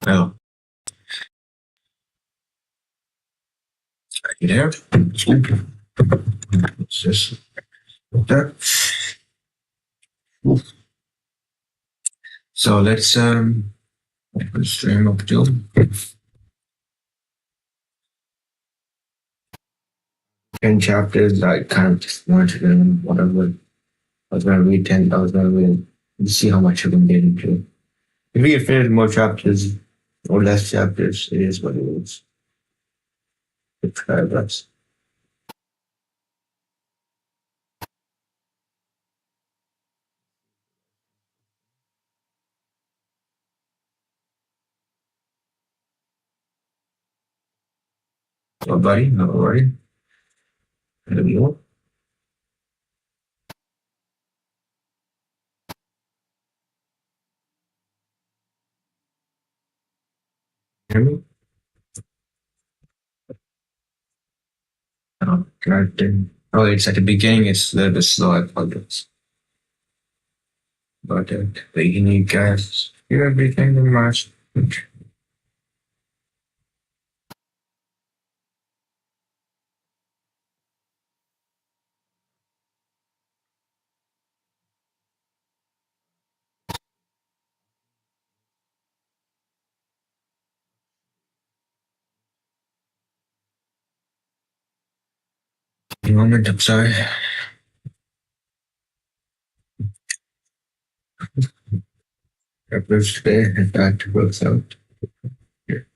Oh, are you there? What's this? That. So let's stream up to 10 chapters. I kind of just wanted to learn whatever. I was gonna read 10. I was gonna read see how much I can get into. If we can finish more chapters or less chapters, it is what it is. It's paragraphs. Oh, buddy, how are you? Hello. Hear me? Oh, God damn. Oh, it's at the beginning. It's a little bit slow. I apologize. But at the beginning, you guys hear everything in my speech. Moment, I'm sorry. Approach today and that works out. Here.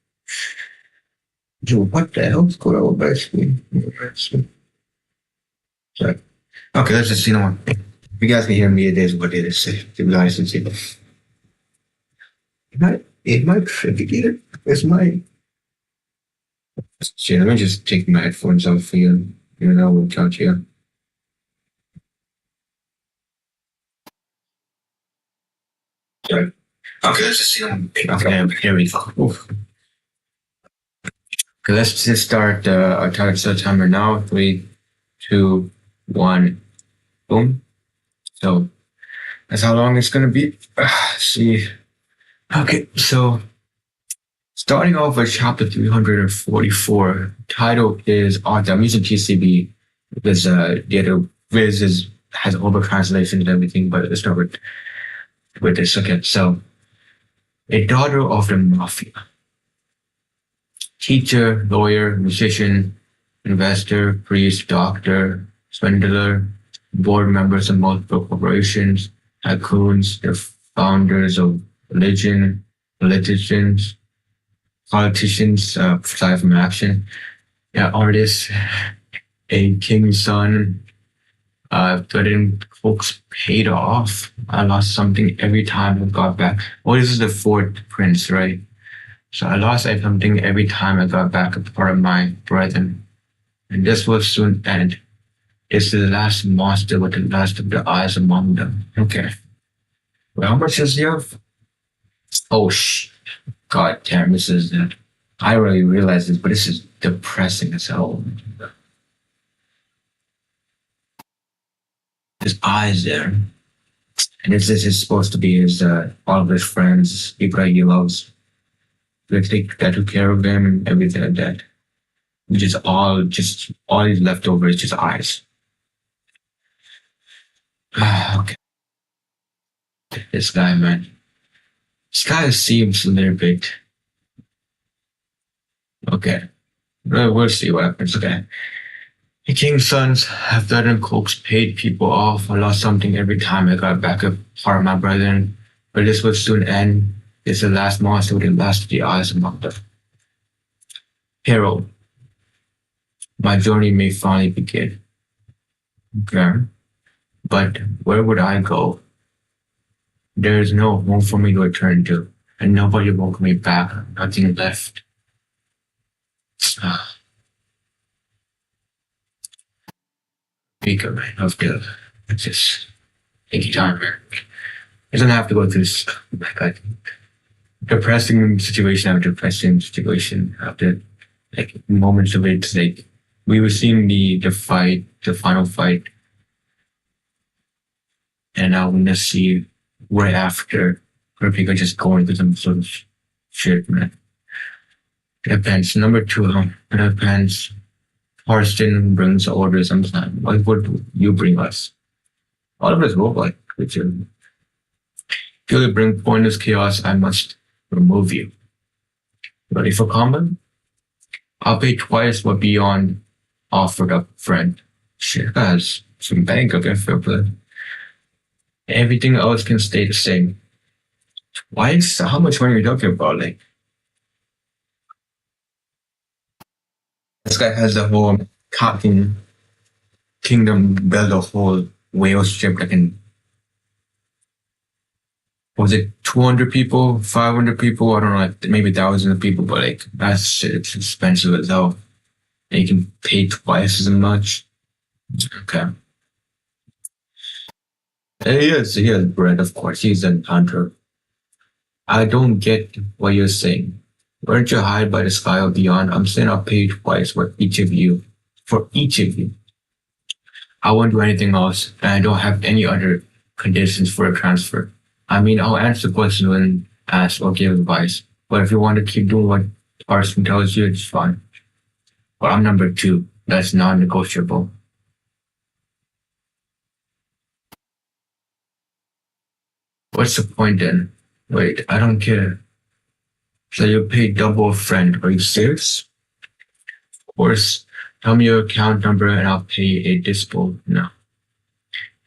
Joe, what the hell's going on with my screen? Sorry. Okay, let's just, what? If you guys can hear me, it is what it is. To be honest with you. Am I tripping here? Is my. Shit, let me just take my headphones off for you. You know, we'll count here. Sorry. Okay, let's just okay, here we go. Oof. Okay, let's just start our timer now. 3, 2, 1, boom. So that's how long it's gonna be. See. Okay, so starting off with chapter 344, title is Art. I'm using TCB because the other Viz has over translations and everything, but let's start with this. Okay, so a daughter of the mafia. Teacher, lawyer, musician, investor, priest, doctor, swindler, board members of multiple corporations, tycoons, the founders of religion, politicians, aside from action, artists, a king's son, threatened folks paid off. I lost something every time I got back. Oh, this is the fourth prince, right? So I lost something every time I got back a part of my brethren. And this will soon end. It's the last monster with the last of the eyes among them. Okay. Well, how much does he have? Oh, God damn, this is that. I really realize this, but this is depressing as hell. His eyes there. And this is supposed to be his, all of his friends, people that he loves. They took care of him and everything like that. Which is all he's left over is just eyes. Okay. This guy, man. This guy seems a little bit. Okay. We'll see what happens. Okay. The king's sons have threatened cloaks, paid people off. I lost something every time I got back a part of my brethren. But this will soon end. It's the last monster with the last of the eyes among them. Herald. My journey may finally begin. Okay. But where would I go? There is no home for me to return to, and nobody will welcome me back. Nothing left. Speaker, man, of the just take your time, man. It doesn't have to go through this like depressing situation after depressing situation after like moments of it. Like we were seeing the fight, the final fight, and I want to see right after where people just going through some sort of Shit, man. Depends. Number two, depends. Horston brings orders sometimes. What would you bring us? All of us go like, which if you bring pointless chaos, I must remove you. Ready for combat? I'll pay twice what Beyond offered up, friend. Shit, has some bank, okay, fair play. Everything else can stay the same. Twice? How much money are you talking about? Like, this guy has the whole Cotton Kingdom build a whole whale ship that can, was it 200 people, 500 people? I don't know, like maybe thousands of people, but like, that's shit, it's expensive as hell. And you can pay twice as much. Okay. He has bread, of course. He's an hunter. I don't get what you're saying. Weren't you hired by the sky or beyond? I'm saying I'll pay twice for each of you. For each of you. I won't do anything else, and I don't have any other conditions for a transfer. I mean, I'll answer the question when asked or give advice. But if you want to keep doing what Parson tells you, it's fine. But I'm number two. That's non-negotiable. What's the point then? Wait, I don't care. So you pay double, friend. Are you serious? Of course. Tell me your account number and I'll pay a dispo. No.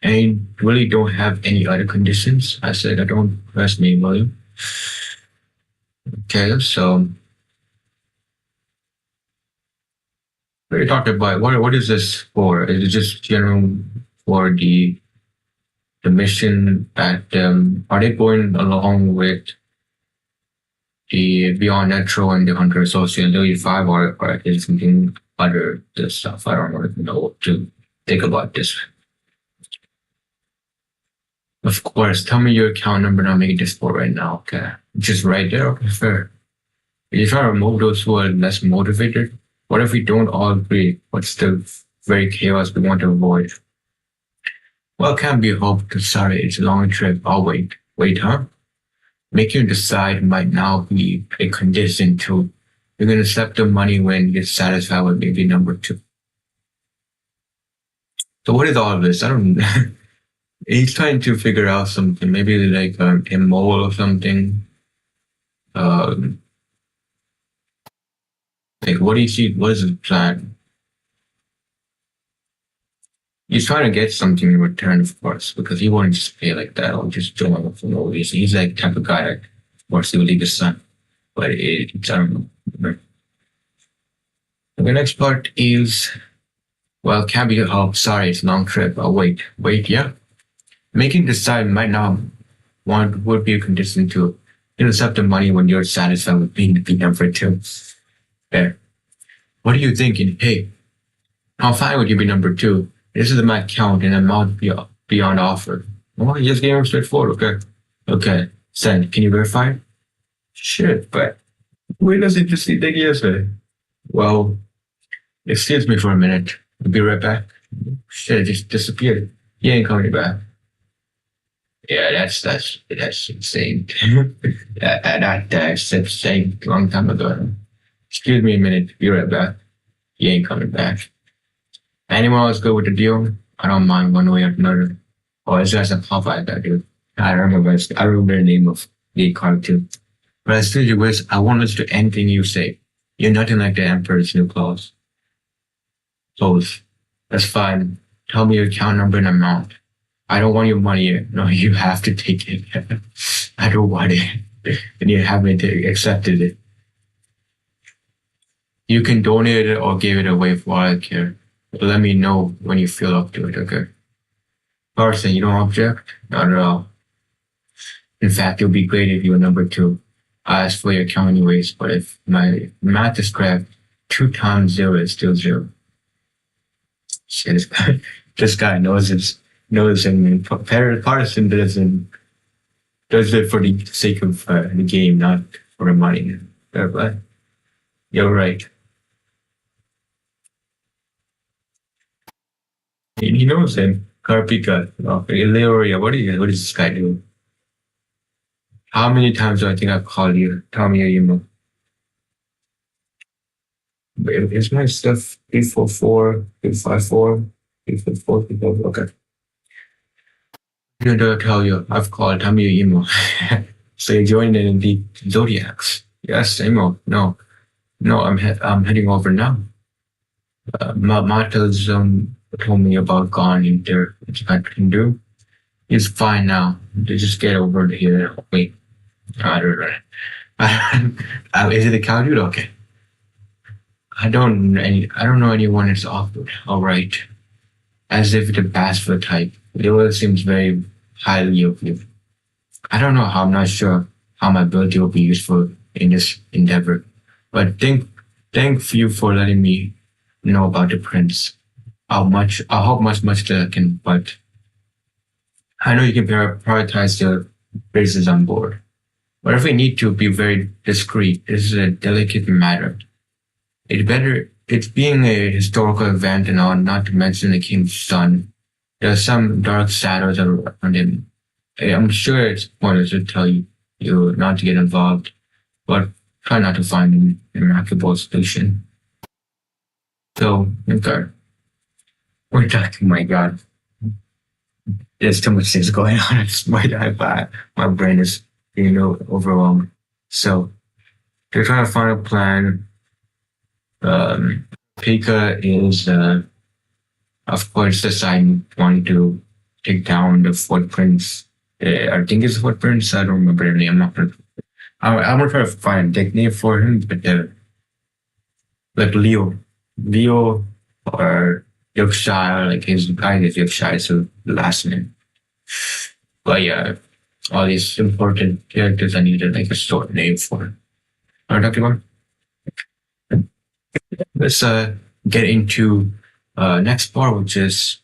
And you really don't have any other conditions? I said, I don't press me, William. Okay, so what are you talking about? What is this for? Is it just general for the mission that are they going along with the Beyond Natural and the Hunter Associate Lily 5 or is something other this stuff? I don't really know what to think about this. Of course, tell me your account number and I'll make this for right now. Okay. Just right there, okay, fair. You try to remove those who are less motivated. What if we don't all agree? What's still very chaos we want to avoid? Well, can't be hoped. Sorry, it's a long trip. I'll wait. Wait, huh? Making you decide might now be a condition to you're gonna accept the money when you're satisfied with maybe number two. So what is all of this? I don't he's trying to figure out something, maybe like a mole or something. Um like what do you see? What is his plan? He's trying to get something in return, of course, because he won't just pay like that or just join him for no reason. He's like type of guy that, of course, he will leave his son. But it's, I don't know. The next part is, well, can't be helped. Sorry, it's a long trip. I'll wait. Wait, yeah. Making decide might not want would be a condition to accept the money when you're satisfied with being the number two. There. What are you thinking? Hey, I'm fine with you be number two. This is my account and amount beyond offer. Well, you just gave him straightforward. Okay. Okay. Send. Can you verify it? Shit, but where does it just think yesterday? Well, excuse me for a minute. I'll be right back. Shit, it just disappeared. He ain't coming back. Yeah, that's insane. That's insane. Long time ago. Excuse me a minute. Be right back. He ain't coming back. Anyone else go with the deal? I don't mind one way or another. Oh, it's just a Popeye that dude. I remember the name of the cartoon. But as soon as you wish, I won't listen to anything you say. You're nothing like the Emperor's new clothes. Clothes. That's fine. Tell me your account number and amount. I don't want your money. No, you have to take it. I don't want it. And you haven't accepted it. You can donate it or give it away for all I care. But let me know when you feel up to it, okay? Carson, you don't object? Not at all. In fact, it would be great if you were number two. I asked for your account anyways, but if my math is correct, 2 times 0 is still 0. Shit, this guy knows him. Partisan does it for the sake of the game, not for the money. But you're right. He knows him. Karpika. Okay, Leoria, what is this guy doing? How many times do I think I've called you? Tell me your email. Is my stuff 344, 354, 354, 354? Okay. No, no, tell you. I've called. Tell me your email. So you joined in the Zodiacs. Yes, email. No, no, I'm heading over now. Martel's told me about gone in there, which I can do. He's fine now. They just get over here. Wait, I don't know. Is it a cow dude? Okay. I don't know anyone that's awkward. All right. As if the Basfer type. It all seems very highly of you. I don't know how. I'm not sure how my ability will be useful in this endeavor. But thank you for letting me know about the prince. How much that I can, but I know you can prioritize your races on board. But if we need to be very discreet, this is a delicate matter. It's being a historical event and all, not to mention the king's son. There are some dark shadows around him. I'm sure it's pointless to tell you not to get involved, but try not to find an remarkable solution. So, okay. We're talking, my God. There's too much things going on. It's my brain is, overwhelmed. So, they're trying to find a plan. Pika is, of course, deciding wanting to take down the footprints. I think it's footprints. I don't remember the name. I'm gonna try to find a nickname for him, but like Leo or Yorkshire, like his guy is Yorkshire, so the last name. But yeah, all these important characters I needed like a short name for. Are you talking about? Let's get into next part, which is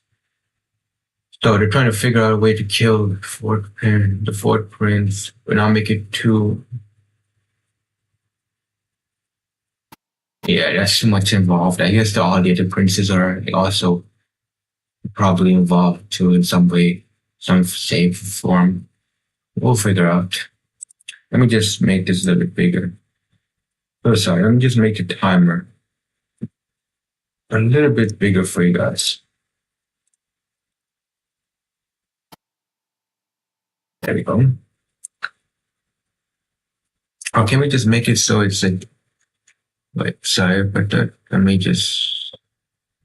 so they're trying to figure out a way to kill the fourth prince, but not make it too. Yeah, that's too much involved. I guess all the other princes are also probably involved too in some way, some shape, form. We'll figure out. Let me just make this a little bit bigger. Oh, sorry. Let me just make the timer a little bit bigger for you guys. There we go. Or can we just make it so it's like, wait, sorry, but let me just,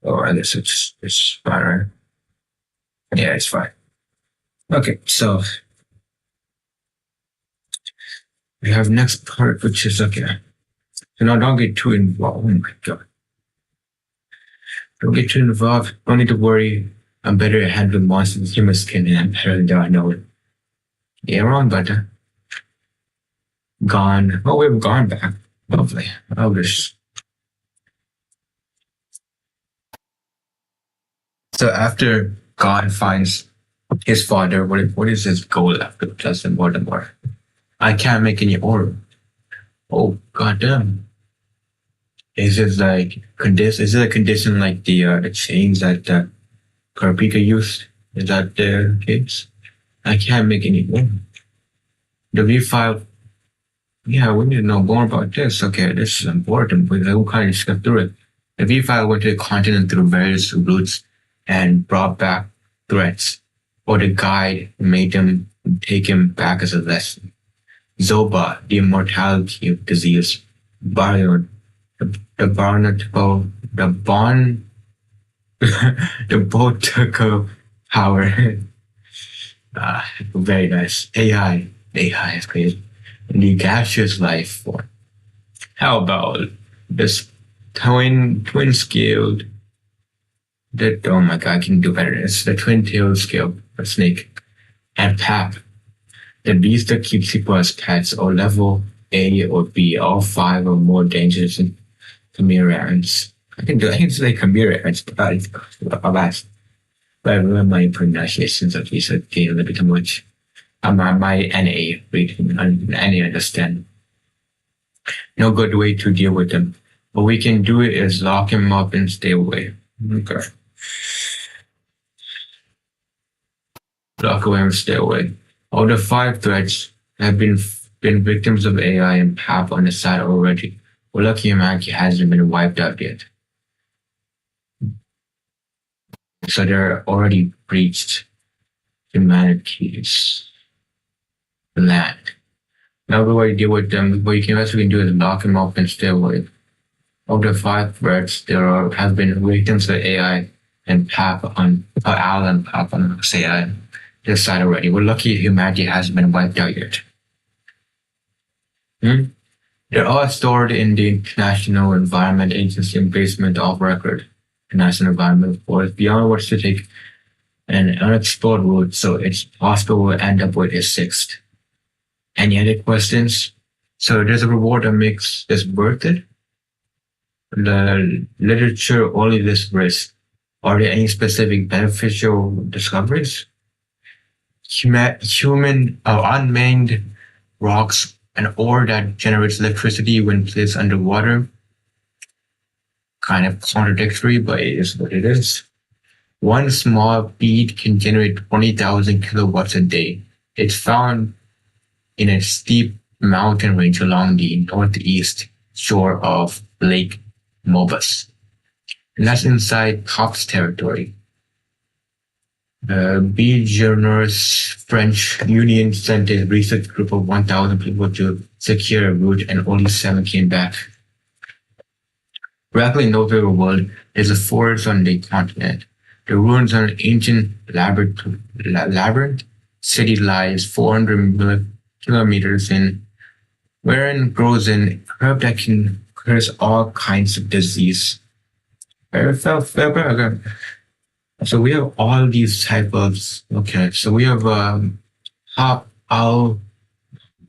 I guess it's fine, right? Yeah, it's fine. Okay, so we have next part, which is okay. So now don't get too involved. Oh my God. Don't get too involved. Don't need to worry. I'm better at handling monsters with human skin and I'm better than I know it. Yeah, wrong, but gone. Oh, we've gone back. Lovely. I'll just. So after God finds his father, what is his goal after Justin Voldemort? I can't make any order. Oh, goddamn. Is it like condition? Is it a condition like the chains that Karpika used? Is that the case? I can't make any more. The V5. Yeah, we need to know more about this. Okay, this is important because I will kind of skip through it. The V5 went to the continent through various routes and brought back threats, or the guide made them take him back as a lesson. Zoba, the immortality of disease. Baryon, the Barnacle, the Bon, the Botoko power. Very nice. AI is crazy. The gaseous life form. How about this twin scaled? That oh my God, I can do better. It's the twin tail scale for snake. And Pap, the beast that keeps people as pets or level A or B, all five or more dangerous than Chimera ants. I can say Chimera ants, but alas. But my pronunciations of these are getting a little bit too much. My NA reading, NA understand. No good way to deal with them. What we can do is lock him up and stay away. Okay. Lock away and stay away. All the five threats have been victims of AI and have on the side already. Well, lucky humanity hasn't been wiped out yet. So they're already breached humanity's land. Now what you deal with them, what you can actually do is lock them up and stay away. Of the five threats, have been victims of AI and Pap on Alan Pap on AI this side already. We're lucky humanity hasn't been wiped out yet. Hmm? They're all stored in the International Environment Agency basement of record. The National Environment Forest beyond which to take an unexplored route, so it's possible we'll end up with a sixth. Any other questions? So there's a reward that makes this worth it. The literature only lists risk. Are there any specific beneficial discoveries? Human unmanned rocks, an ore that generates electricity when placed underwater. Kind of contradictory, but it is what it is. One small bead can generate 20,000 kilowatts a day. It's found in a steep mountain range along the northeast shore of Lake Mobus. And that's inside Cops territory. Bijourneur's French Union sent a research group of 1,000 people to secure a route, and only 7 came back. Rapidly nowhere world is a forest on the continent. The ruins of an ancient labyrinth city lies 400 kilometers in, wherein grows an herb that can cause all kinds of disease. So we have all these type of, okay, so we have hop owl,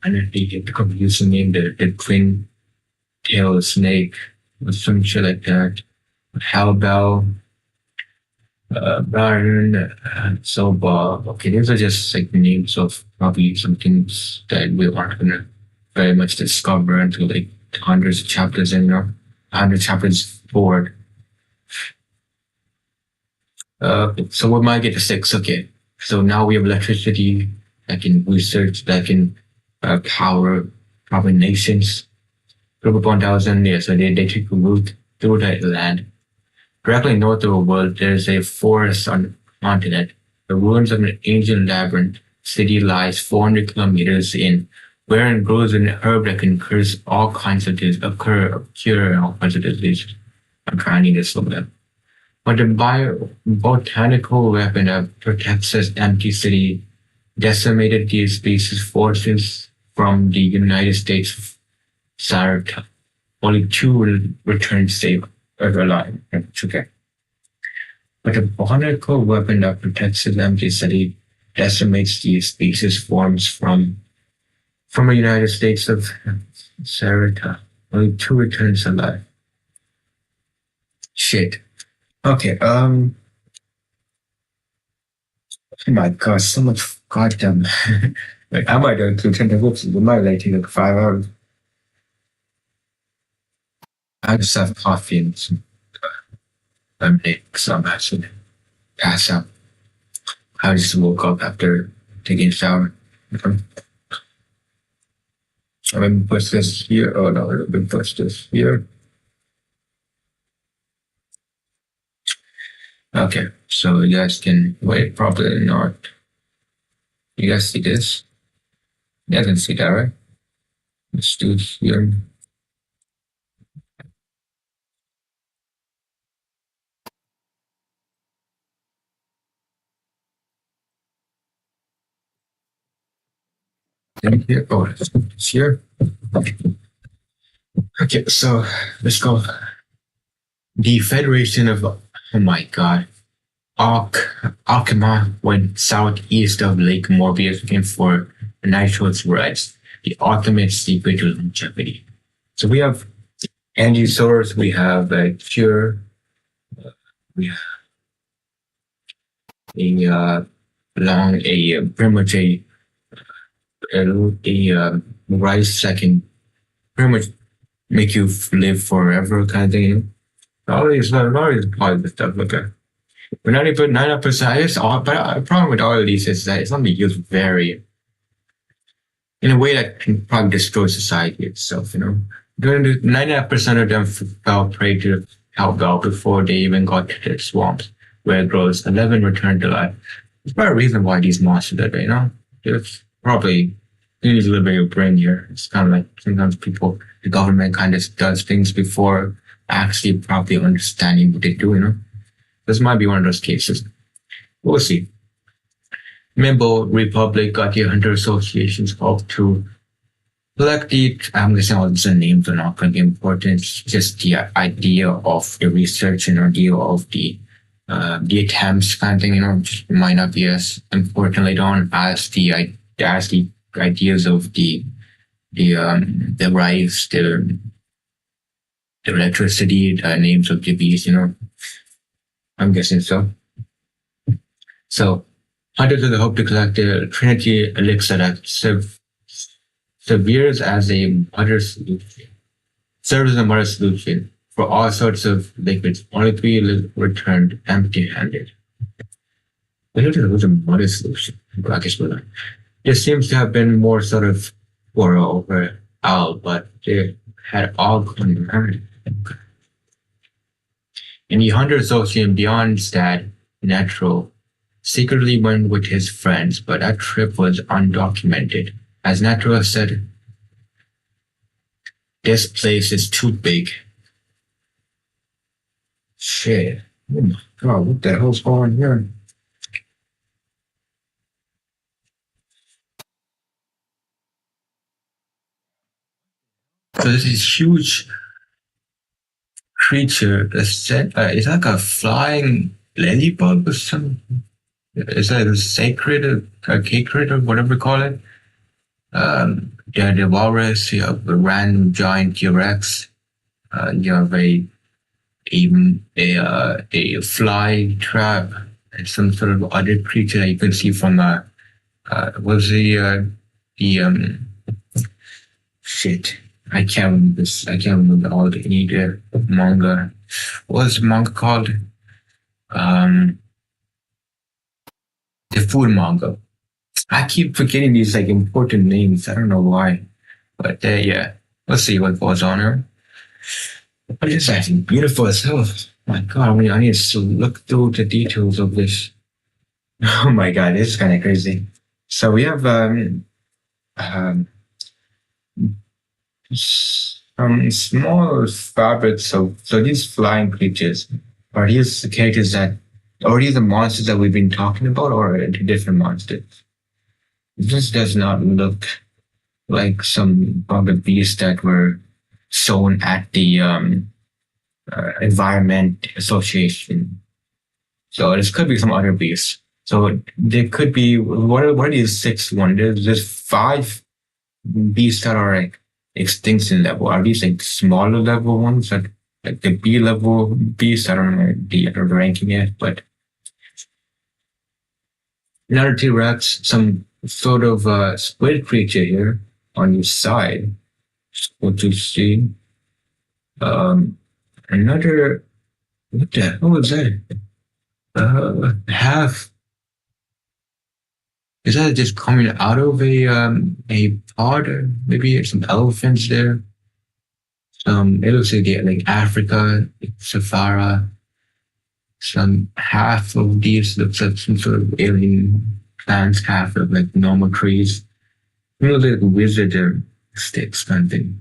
I don't think get the confusing name, the twin tail snake or some shit like that. Hellbell, Baron, okay, these are just like names of probably some things that we aren't gonna very much discover until like hundreds of chapters in, 100 chapters forward. So we might get to 6. Okay, so now we have electricity that can research, that can power probably nations. Group of 1,000, yeah, so they take a route through that land. Directly north of the world, there's a forest on the continent. The ruins of an ancient labyrinth city lies 400 kilometers in, wherein grows an herb that can cure all kinds of disease, cure all kinds of disease. I'm trying to this slow down. But the botanical weapon that protects this empty city decimated the species forces from the United States Saratoga. Only 2 returned safe or alive. It's okay. But the botanical weapon that protects this empty city decimates the species forms from the United States of Saratoga. Only 2 returns alive. Shit. Okay, oh my god, so much goddamn. Like, I might go to 10 books, it might like take like 5 hours. I just have coffee and some lemonade because I'm actually pass out. I just woke up after taking a shower. I'm gonna push this here. Oh no, I'm gonna push this here. Okay, so you guys can wait, probably not. You guys see this? You guys can see that, right? Let's do it here. In here. Oh, it's here. Okay, so let's go. The Federation of, oh my god, Alkema went southeast of Lake Morbius looking for nitrous rights, the ultimate secret to longevity. So we have Angisaurus, we have Cure, we have pretty much a rice that can pretty much make you live forever kind of thing. All these positive stuff. Okay. But 90%, I guess, but the problem with all of these is that it's going to be used very, in a way that can probably destroy society itself, you know. 99% of them fell prey to algal before they even got to the swamps where it grows. 11 returned to life. There's probably a reason why these monsters are there, you know? It's probably, you need a little bit of your brain here. It's kind of like sometimes people, the government kind of does things before actually properly understanding what they do, you know? This might be one of those cases. We'll see. Member Republic got the Hunter Association's help to collect the, I'm guessing all the names are not going to be important. It's just the idea of the research and idea of the attempts kind of thing, you know, just might not be as important later on as the ideas of the rice, the electricity, the names of the bees, you know. I'm guessing so. So Hunters of the hope to collect the Trinity elixir that serves as a mother solution. Serves as a mother solution for all sorts of liquids. Only 3 returned empty-handed. I don't know was a mother solution. I guess we're not. There seems to have been more sort of quarrel over Al, but they had all gone married. In the Hunter Association beyond Stad, Natural secretly went with his friends, but that trip was undocumented. As Natural said, this place is too big. Shit. Oh my god, what the hell's going on here? So this is huge creature. It's like a flying ladybug or something. Is that a sacred, a cacred, or whatever we call it? Yeah, the walrus, you have a random giant T-Rex, you have a fly trap, and some sort of other creature that you can see from was the shit. I can't remember this. I can't remember all the manga. What was the manga called? The food manga. I keep forgetting these like important names. I don't know why, but yeah. Let's see what goes on here. But it's actually beautiful as hell. My God, I need to look through the details of this. Oh my God, this is kind of crazy. So we have um, some small fabrics. So these flying creatures are these the characters that, or are these the monsters that we've been talking about, or are they different monsters? This does not look like some other beasts that were shown at the Environment Association. So this could be some other beasts. So there could be, what are these 6 wonders? There's 5 beasts that are like extinction level. Are these like smaller level ones, like the B level beasts? I don't know the ranking yet, but another T-Rex, some sort of squid creature here on your side. What you see. Another, what the hell was that? Half, is that just coming out of a pod? Or maybe some elephants there. It looks like like Africa, Sahara. Some half of these looks like some sort of alien plants, half of like normal trees. You know, like wizard sticks kind of thing.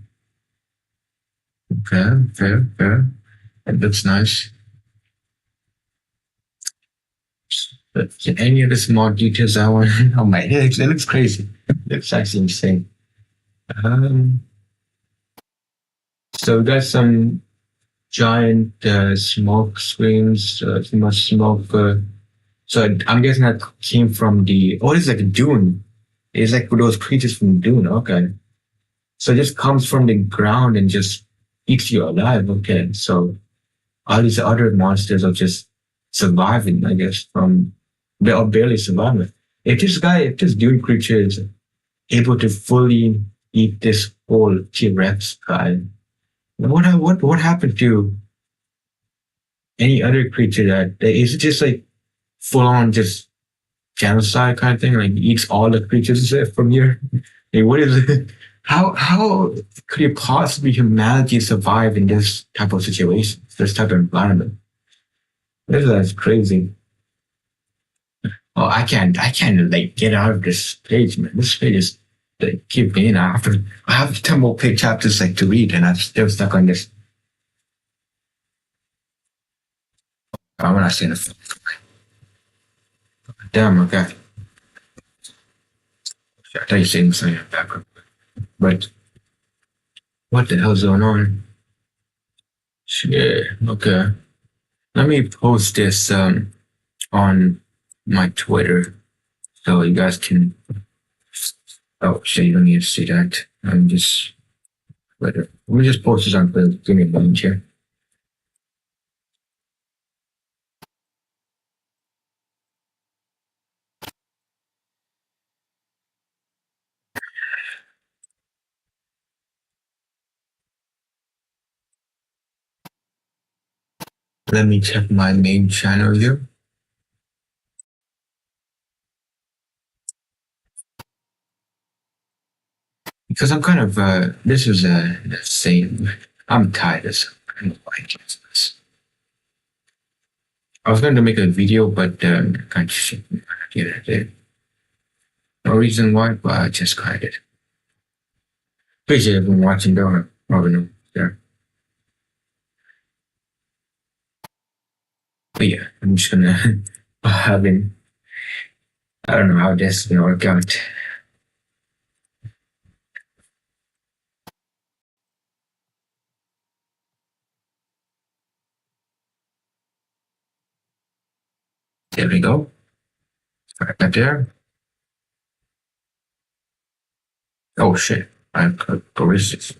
Okay, fair. That looks nice. But any of the small details I want? Oh my, it looks crazy. It looks actually insane. So we got some giant smoke screens, too much smoke. So I'm guessing that came from it's like a dune. It's like those creatures from Dune. Okay. So it just comes from the ground and just eats you alive. Okay. So all these other monsters are just surviving, I guess, they are barely surviving. If this Dune creature is able to fully eat this whole T-Rex guy, what happened to any other creature that is it just like full on just genocide kind of thing, like eats all the creatures from here? Hey, what is it? How could it possibly humanity survive in this type of situation, this type of environment? That's crazy. Oh, I can't like get out of this page, man. This page is like keep me in. I have 10 more page chapters like to read, and I'm still stuck on this. I'm not seeing it. Damn, okay. I thought you saying something in the background, but what the hell's going on? Shit. Okay. Let me post this on my Twitter so you guys can. Oh shit! You don't need to see that. I'm just. Let me just post this on Twitter. Give me a moment here. Let me check my main channel here. Because I'm kind of this is the same. I'm tired of kind of like this. I was going to make a video, but kind of shit get it. No reason why, but I just kind of. Appreciate everyone watching. Don't probably know there. But yeah, I'm just gonna having. I don't know how this is gonna work out. There we go. Right there. Oh shit! I've got ballistics.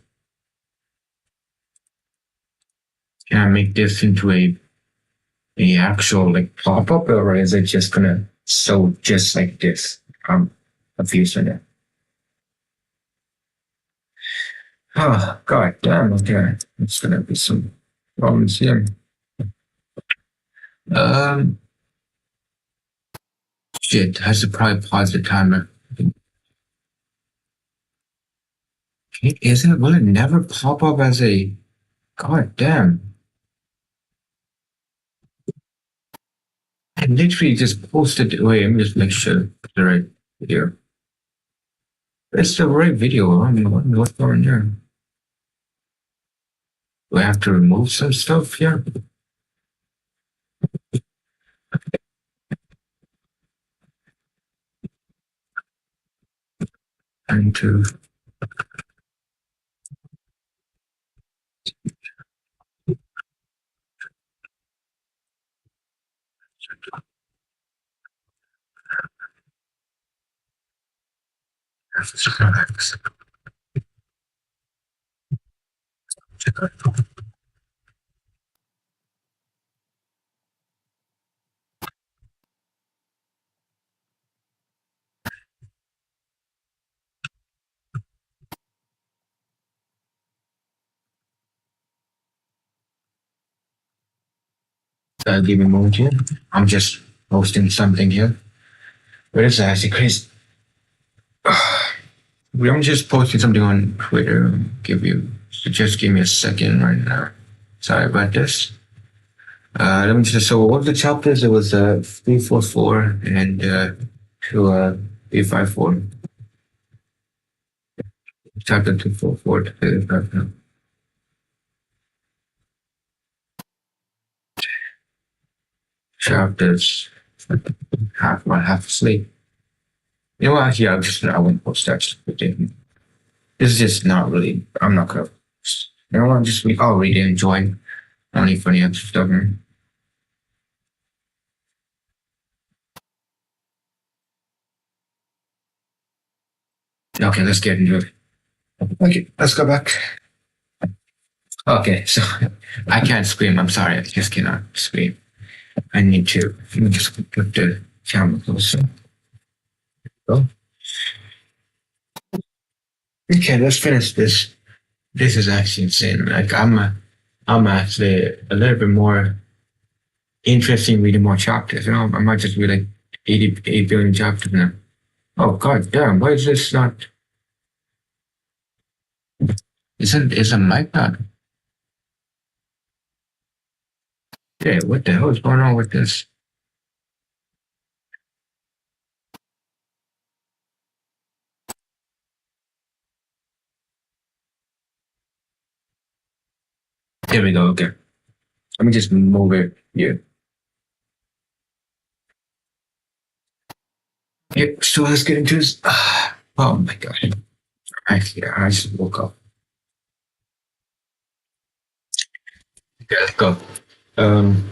Can I make this into a actual like pop up, or is it just gonna sew just like this? I'm confused on that. Oh god damn! Okay, it's gonna be some problems here. Um, shit. I should probably pause the timer. Is it? Will it never pop up as a? God damn! I literally just posted. Wait, let me just make sure it's the right video. It's the right video. I mean, what's going on here? Do I have to remove some stuff here? And to give me a moment here. I'm just posting something here. What is that? It's crazy. I'm just posting something on Twitter. Just give me a second right now. Sorry about this. Let me just. So what the chapters? It was 344 and to 354. Chapter 244 to 354. Chapters half asleep. You know what? Yeah, I won't post that. This is just not really. I'm not gonna. You know what? I'll read and enjoy. Only funny extra stuff. Okay, let's get into it. Okay, let's go back. Okay, so I can't scream. I'm sorry. I just cannot scream. I need to. Let me just put the camera closer. Go. Okay, let's finish this. This is actually insane. Like I'm actually a little bit more interested in reading more chapters. You know, I might just read like 88 billion chapters now. Oh god damn! Why is this not? Isn't like that. Yeah, what the hell is going on with this? Here we go. Okay, let me just move it here. Okay, so let's get into this. Oh my god! I just woke up. Okay, let's go. Um.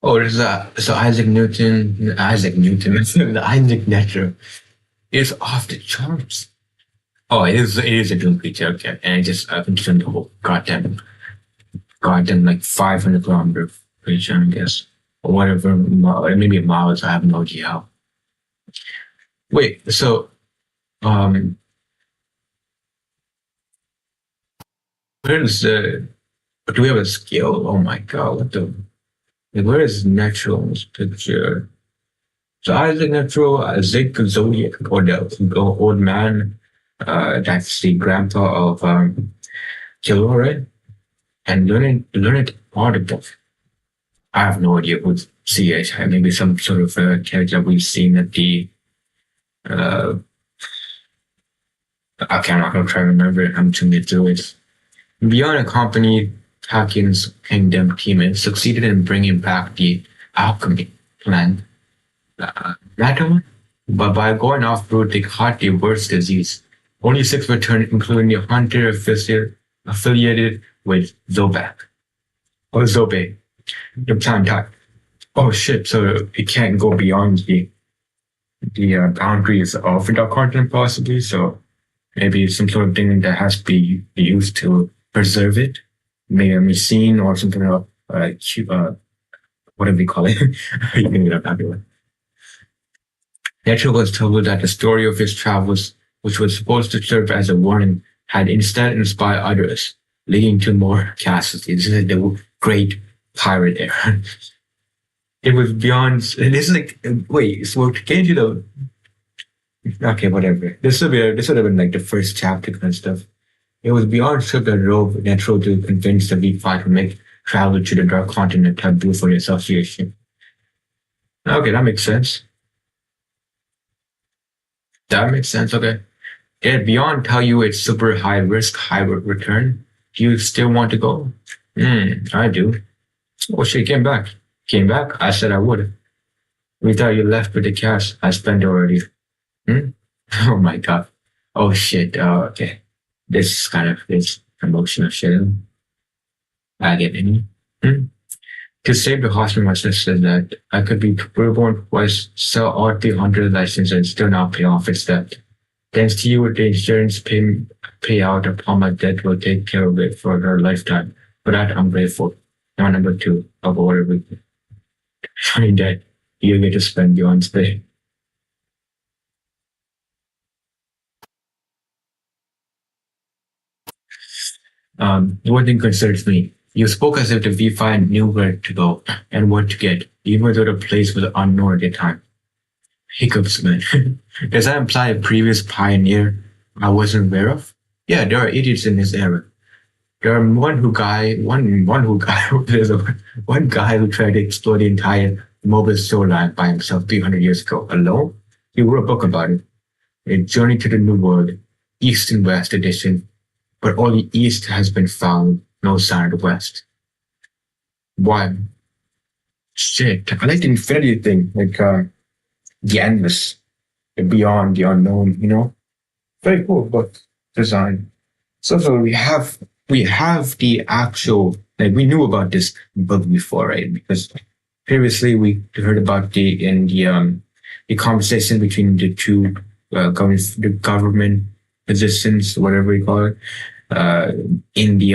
Oh, there's so Isaac Newton. Isaac Newton. Isaac Newton is off the charts. Oh, it is a doom creature. Okay, and it just consumed the whole goddamn like 500 kilometer creature, I guess, or whatever. Maybe miles. I have no idea how. Wait, so um, where's the? Do we have a skill? Oh my god, what the? Like, where is natural in this picture? So Isaac Natural, Zig Zodiac, or the old man, that's the grandpa of Killua, right? And learned audible. I have no idea who's CH. Maybe some sort of character we've seen at the uh I'm not gonna try to remember it. I'm too mid through it. Beyond accompanied Hakien's kingdom teammates succeeded in bringing back the alchemy plant matter, but by going off route, they caught the worst disease. Only six returned, including the hunter affiliated with Zobak or Zobe, the plant type. Oh shit! So it can't go beyond the boundaries of the continent, possibly. So maybe some sort of thing that has to be used to preserve it, maybe a machine or something like whatever we call it. You can get a popular. Natural was told that the story of his travels, which was supposed to serve as a warning, had instead inspired others, leading to more casualties. This is the great pirate era. It was beyond. It is like wait. So to get into the okay, whatever. This would have been like the first chapter kind of stuff. It was beyond script that drove Natural to convince the V5 to make travel to the Dark Continent taboo for the association. Okay, that makes sense. That makes sense. Okay. Did Beyond tell you it's super high risk, high return? Do you still want to go? I do. Oh shit, came back. Came back? I said I would. We thought you left with the cash. I spent already. Hmm? Oh my god. Oh shit. Okay. This is kind of this emotional shit. I get any. Hmm? To save the hospital, my sister said that I could be reborn twice, sell all 300 licenses and still not pay off its debt. Thanks to you, the insurance payout upon my death will take care of it for her lifetime. For that, I'm grateful. Now, number two, of whatever. Funny that you get to spend Beyond's day. One thing concerns me. You spoke as if the V5 knew where to go and what to get, even though the place was unknown at the time. Hiccups, man. Does that imply a previous pioneer I wasn't aware of? Yeah, there are idiots in this era. There are there's one guy who tried to explore the entire mobile storyline by himself 300 years ago alone. He wrote a book about it. A Journey to the New World, East and West edition, but only East has been found, no sign of the West. Why? Shit. I like the infinity thing, like the endless, the beyond, the unknown, Very cool book design. So we have the actual like we knew about this book before, right? Because previously we heard about the conversation between the two government positions, whatever we call it, uh, in the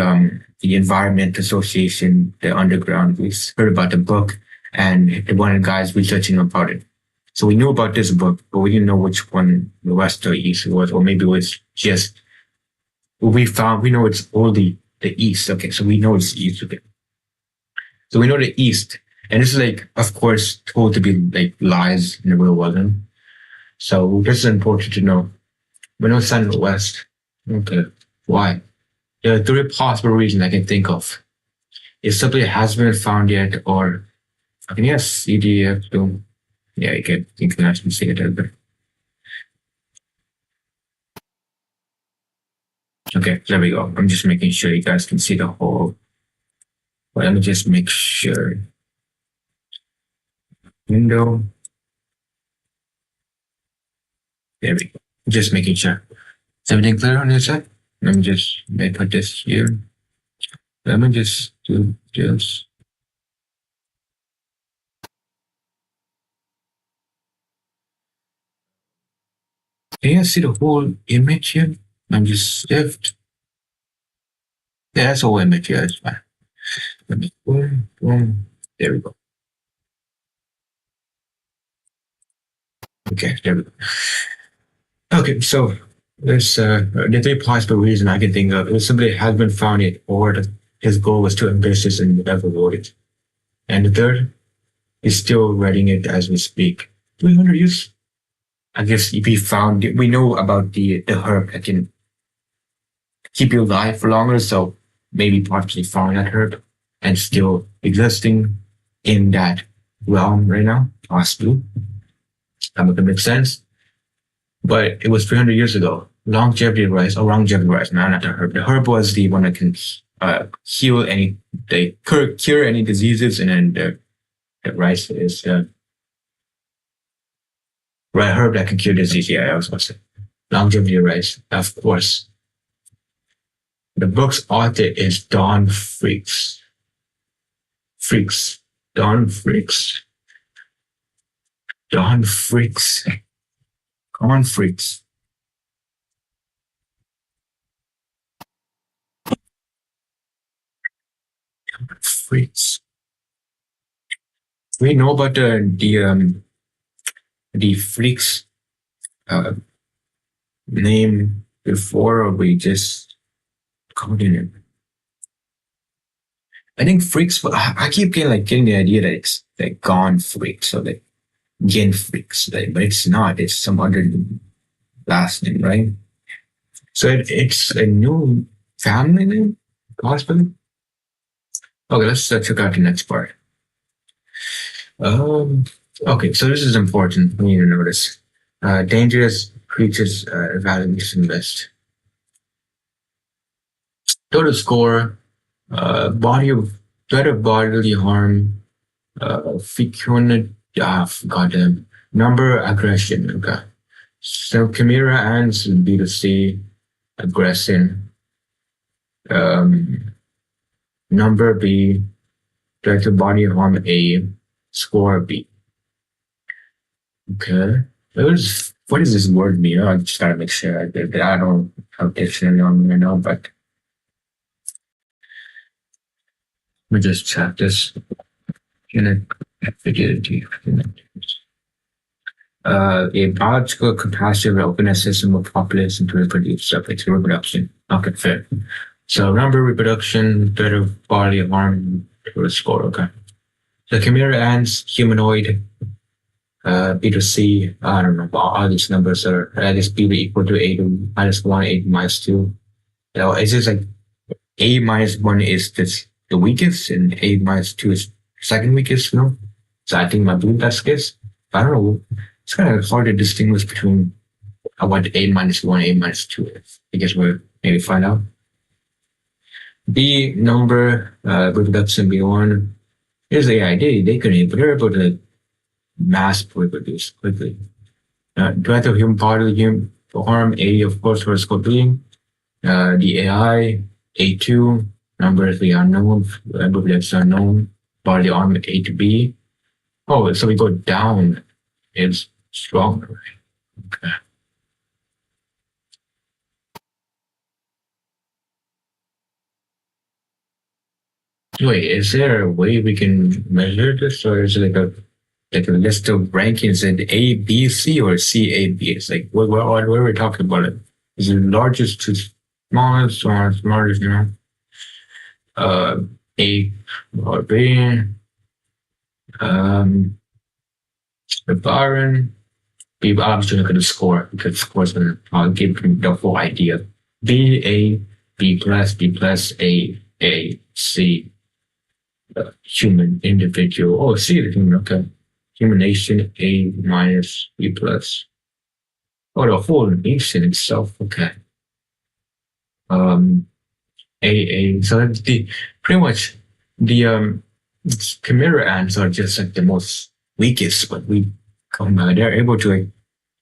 Environment Association, the underground. We heard about the book and one of the guys researching about it. So we knew about this book, but we didn't know which one, the West or East it was, or maybe it was just we know it's only the East. Okay, so we know it's East. Okay, so we know the East, and this is like, of course, told to be like lies in the real world. So this is important to know. We know Sun in the West. Okay. Why? There are three possible reasons I can think of. If something has been found yet, or I can yes, CDF too. Yeah, you can actually see it a bit. Okay, there we go. I'm just making sure you guys can see the whole. But let me just make sure. Window. There we go. Just making sure. Is everything clear on this side? Let me just let me put this here. Let me just do this. Can you see the whole image here? I'm just shift. Yeah, that's the whole image here. That's fine. Let me boom, boom. There we go. Okay, there we go. Okay, so there's the three possible reason I can think of is somebody has been found it, or that his goal was too ambitious and never wrote it. And the third, he's still writing it as we speak. 300 years. I guess if he found it, we know about the herb that can keep you alive for longer, so maybe partially found that herb and still existing in that realm right now, possibly. That would make sense. But it was 300 years ago. Longevity rice, no, not the herb. The herb was the one that can heal any, they cure any diseases, and then the rice is right herb that can cure disease. Yeah, I was going to say longevity rice, of course. The book's author is Don Freaks. Don Freaks. Don Freaks. Come on, Freaks. Freaks. We know about the Freaks uh, name before, or we just called it. I think Freaks. I keep getting the idea that it's like Gone Freaks, or like Gen Freaks, like, but it's not. It's some other last name, right? So it's a new family name, possibly. Okay, let's check out the next part. Um, okay, so this is important. We need to notice. Dangerous creatures evaluation list. Total score, body of threat of bodily harm, frequent, goddamn, number aggression. Okay, so Chimera ants would be to see aggression. Number B, threat of body harm A, score B. Okay. What does this word mean? I just gotta make sure I don't have dictionary on me right now, but let me just check this. Unit rigidity. A biological capacity of open a system of population to reproduce, subject to reproduction. Okay, fair. So number reproduction, threat of body harm to a score. Okay. The Chimera ants, humanoid, B to C, I don't know, all these numbers are, this B equal to A to minus 1, A to minus 2. You know, it's just like A minus 1 is the weakest, and A minus 2 is second weakest, you know? So I think my blue best guess. I don't know. It's kind of hard to distinguish between what A minus 1, A minus 2 is. I guess we'll maybe find out. B number, reproduction B1. Here's the idea. They could be able to mass reproduce quickly. Threat of human bodily human harm, A, of course, for scorpion. The AI, A2, number is the unknown, reproduce unknown, bodily arm, A to B. Oh, so we go down, it's stronger. Okay. Wait, is there a way we can measure this, or is it like a list of rankings in A, B, C, or C, A, B? It's like what are we talking about? It is it largest to smallest, or smallest? You know, A or B. The Byron, B. I'm just gonna score because score's gonna give me the full idea. B, A, B plus, B plus, A, C, human, individual. Oh, C, the human, okay. Human nation, A minus, B plus. Oh, the whole nation itself, okay. Um, A. So the pretty much the Chimera ants are just like the most weakest, but we come they're able to like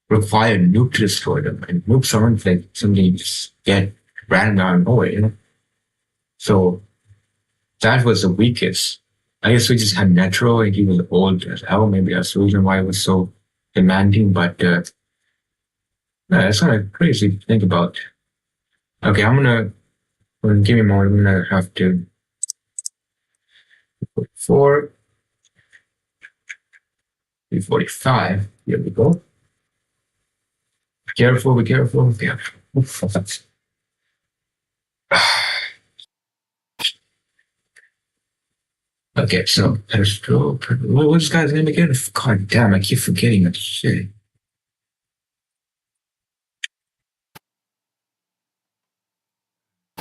require a nuke to destroy them, and nukes aren't like something you just get random out of nowhere, you know. So that was the weakest. I guess we just had Netro, and he was old as hell. Maybe that's the reason why it was so demanding. But yeah, it's kind of crazy to think about. Okay, give me a moment. I'm gonna have to 4, 345. Here we go. Be careful, be careful, be careful. Okay, so Pedestro. What's this guy's name again? God damn, I keep forgetting that shit.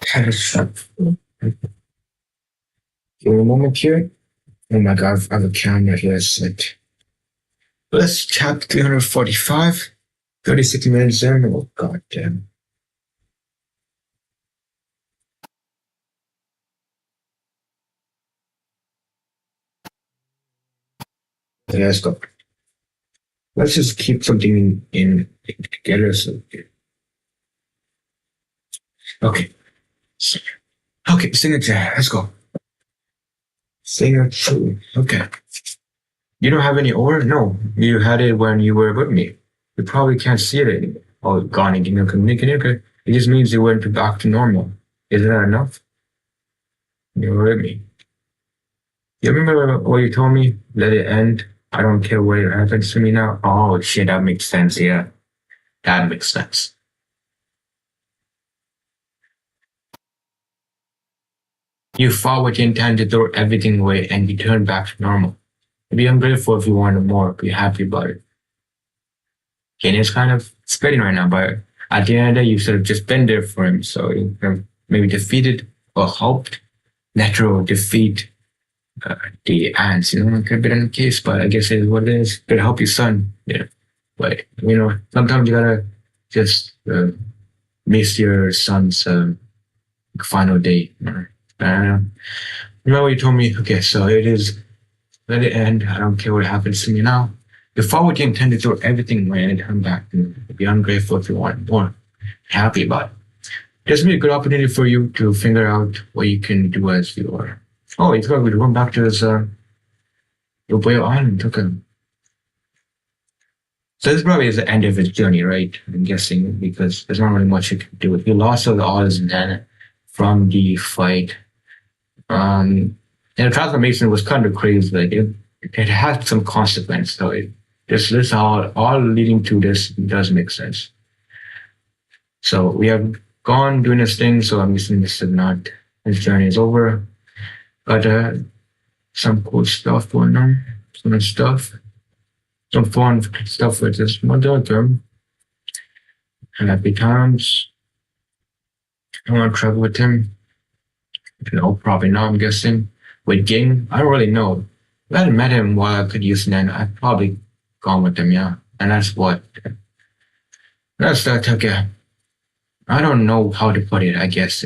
Pedestro. Give me a moment here. Oh my god, I have a camera here set. Let's tap 345. 36 minutes in. Oh god damn. Okay, let's go. Let's just keep something in together. So, okay. Okay, signature. Let's go. Signature. Okay. You don't have any ore? No. You had it when you were with me. You probably can't see it anymore. Oh, gone again. Okay. It just means you went back to normal. Isn't that enough? You were with me. You remember what you told me? Let it end. I don't care what happens to me now. Oh shit, that makes sense. Yeah, that makes sense. You fought with the intent to throw everything away and you turned back to normal. Be ungrateful if you wanted more. Be happy about it. Kenya's kind of spreading right now, but at the end of the day, you should have just been there for him. So you have maybe defeated or helped Netro defeat the ants. You know, it could have been the case, but I guess it is what it is. Could help your son. Yeah. But, you know, sometimes you gotta just miss your son's final day. Remember what you told me? Okay, so it is, let it end. I don't care what happens to me now. You fought with the intent to throw everything away and come back and be ungrateful if you want more. Happy about it. This will be a good opportunity for you to figure out what you can do as you are. Oh, he's got to run back to his Ruboyo Island. Okay. So this probably is the end of his journey, right? I'm guessing, because there's not really much you can do. He lost all the odds and then from the fight. And the transformation was kind of crazy. Like it had some consequence. So this all leading to this does make sense. So we have gone doing this thing. So I'm guessing this is not, his journey is over. Got some cool stuff going on. Some stuff. Some fun stuff with this mother term. Happy times. I want to travel with him. No, probably not, I'm guessing. With Ging, I don't really know. If I hadn't met him while I could use Nen, I'd probably gone with him, yeah. And that's what. That's that, okay. I don't know how to put it, I guess.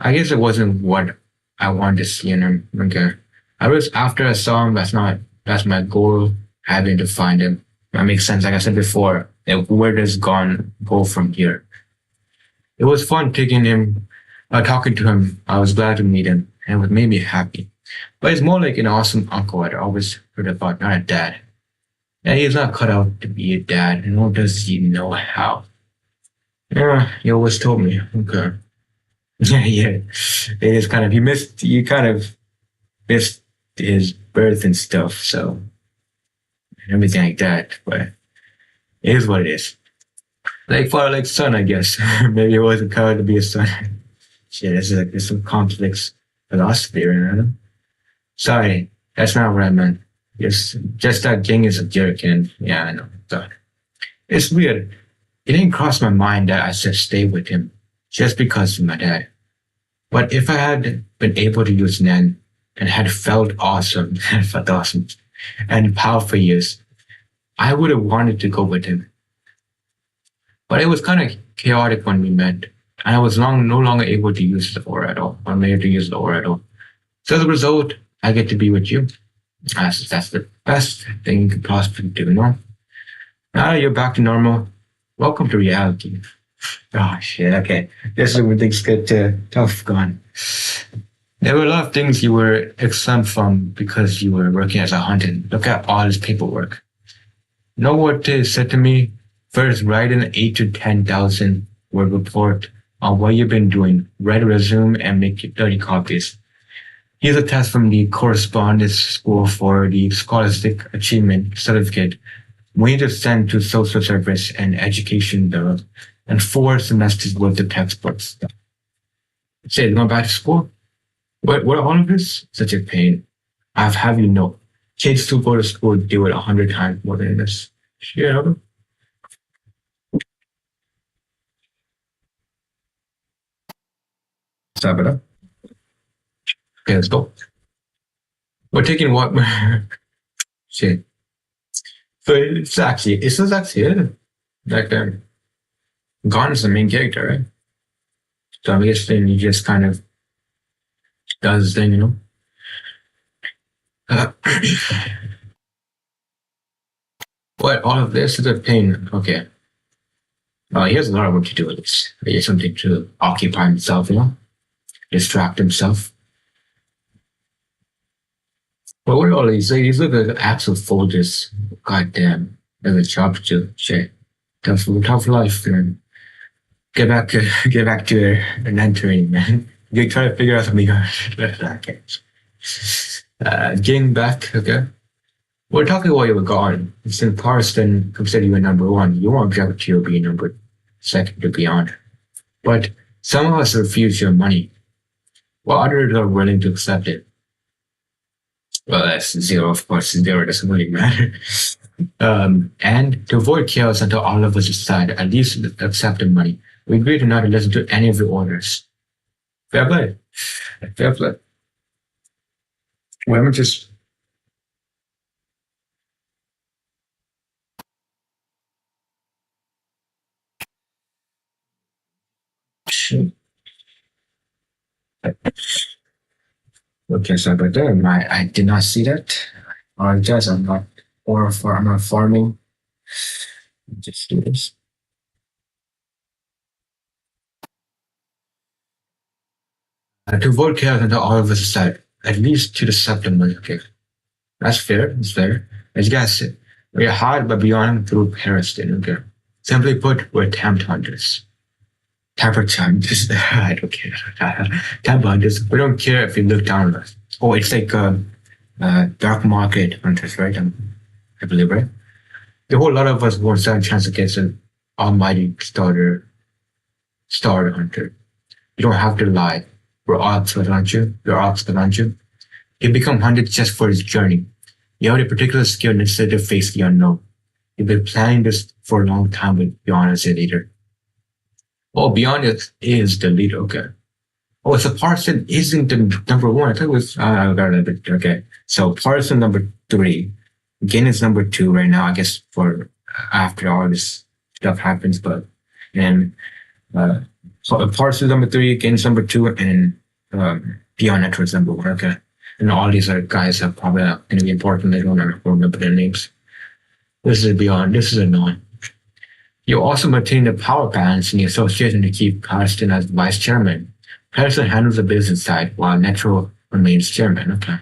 I guess it wasn't what I wanted to see in him, okay. After I saw him, that's my goal, having to find him. That makes sense, like I said before. Where does go from here? It was fun talking to him. I was glad to meet him, and it made me happy. But he's more like an awesome uncle I'd always heard about, not a dad. And he's not cut out to be a dad, nor does he know how. Yeah, he always told me. Okay. Yeah. It is kind of, you kind of missed his birth and stuff, so, and everything like that, but it is what it is. Like father, like son, I guess. Maybe it wasn't cut out to be a son. Shit, there's some complex philosophy right now. Sorry, that's not what I meant. Just that Ging is a jerk, and yeah, I know. So, it's weird. It didn't cross my mind that I should stay with him. just because of my dad. But if I had been able to use Nen and had felt awesome, and felt awesome and powerful years, I would have wanted to go with him. But it was kind of chaotic when we met, and I was no longer able to use the aura at all, or able to use the aura at all. So as a result, I get to be with you. That's the best thing you could possibly do, you know? Now that you're back to normal, welcome to reality. Oh shit, okay. This is when things get tough gone. There were a lot of things you were exempt from because you were working as a hunter. Look at all this paperwork. Know what they said to me? First, write an 8 to 10,000 word report on what you've been doing. Write a resume and make 30 copies. Here's a test from the correspondence school for the Scholastic Achievement Certificate. We need to send to Social Service and Education Bureau, and 4 semesters worth of textbooks. Say, going back to school? What all of this? Such a pain. I've have you know, kids who go to school do it 100 times more than this. Yeah. Stop it up. Okay, let's go. We're taking what? Shit. So it's actually it. Like Gon is the main character, right? So I guess then he just kind of does his thing, you know. Uh, what all of this is a pain. Okay. He has a lot of work to do with this. He has something to occupy himself, you know, distract himself. But what are all these? These look like actual folders. Goddamn, there's a job to do. Shit, tough life, man. Get back to mentoring, man. You try to figure out something. Okay. Getting back, okay. We're talking while you were gone. Since Parston considered you a number one, you won't object to you being number second to beyond. But some of us refuse your money, while others are willing to accept it. Well, that's zero, of course. Zero doesn't really matter. And to avoid chaos until all of us decide, at least accept the money. We agree to not listen to any of the orders. Fair play. Fair play. Well, I'm just... Shoot. Okay, sorry about that. I did not see that. I apologize. I'm not farming. Just do this. To avoid chaos until all of us decide, at least to accept the money. Okay, that's fair. That's fair. As you guys said, we are hard but beyond through Pariston. Okay. Simply put, we're temp hunters. Temper hunters. I don't care. Temp hunters. We don't care if you look down on us. Oh, it's like dark market hunters, right? I believe, right? The whole lot of us won't stand a chance against an almighty star hunter. You don't have to lie. We're Oxford, aren't you? You're Oxford, aren't you? You become hunted just for his journey. You have a particular skill necessary to face the unknown. You've been planning this for a long time with Beyond as your leader. Oh, Beyond is the leader, okay. Oh, so Parson isn't the number one. I thought it was, I got a bit, okay. So Parson number 3. Gin is number 2 right now, I guess, for after all this stuff happens, but, and, Parson number 3, Gin is number 2, and, Beyond Network's number 1, okay. And all these other guys are probably going to be important. They don't remember their names. This is Beyond. This is annoying. You also maintain the power balance in the association to keep Parston as vice chairman. Parston handles the business side while Netro remains chairman. Okay.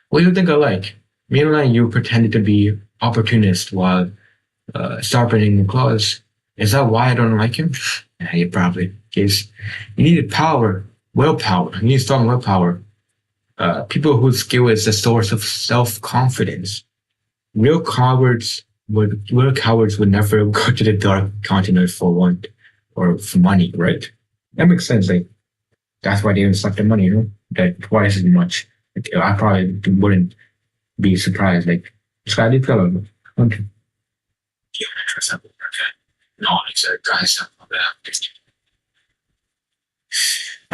What do you think I like? Meanwhile, you pretended to be opportunist while sharpening the claws. Is that why I don't like him? Yeah, you probably. Because you needed power, willpower. You need strong willpower. People whose skill is the source of self-confidence. Real cowards would never go to the dark continent for want or for money, right? That makes sense. Like that's why they even suck the money, you know? That twice as much. Like, I probably wouldn't be surprised. Like this guy did tell him. Okay. No, it's a guy.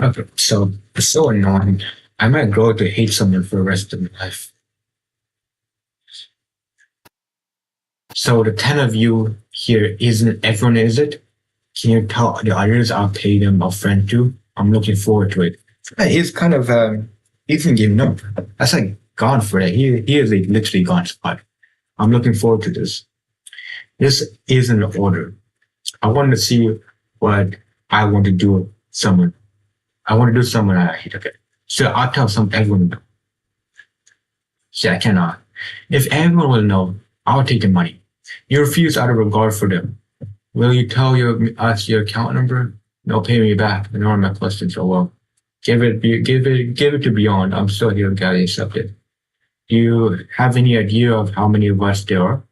Okay, so it's so annoying. I might grow to hate someone for the rest of my life. So the 10 of you here, isn't everyone, is it? Can you tell the others I'll pay them a friend too? I'm looking forward to it. Yeah, he's kind of he's not giving up. That's like God for that. He is like literally God's spot. I'm looking forward to this. This is an order. I want to see what I want to do with someone. I want to do someone I hate. Okay. So I'll tell everyone no. See, I cannot. If everyone will know, I'll take the money. You refuse out of regard for them. Will you tell us your account number? They'll pay me back. Ignore my questions. Oh well. Give it to Beyond. I'm still here, guys. Accepted. Do you have any idea of how many of us there are?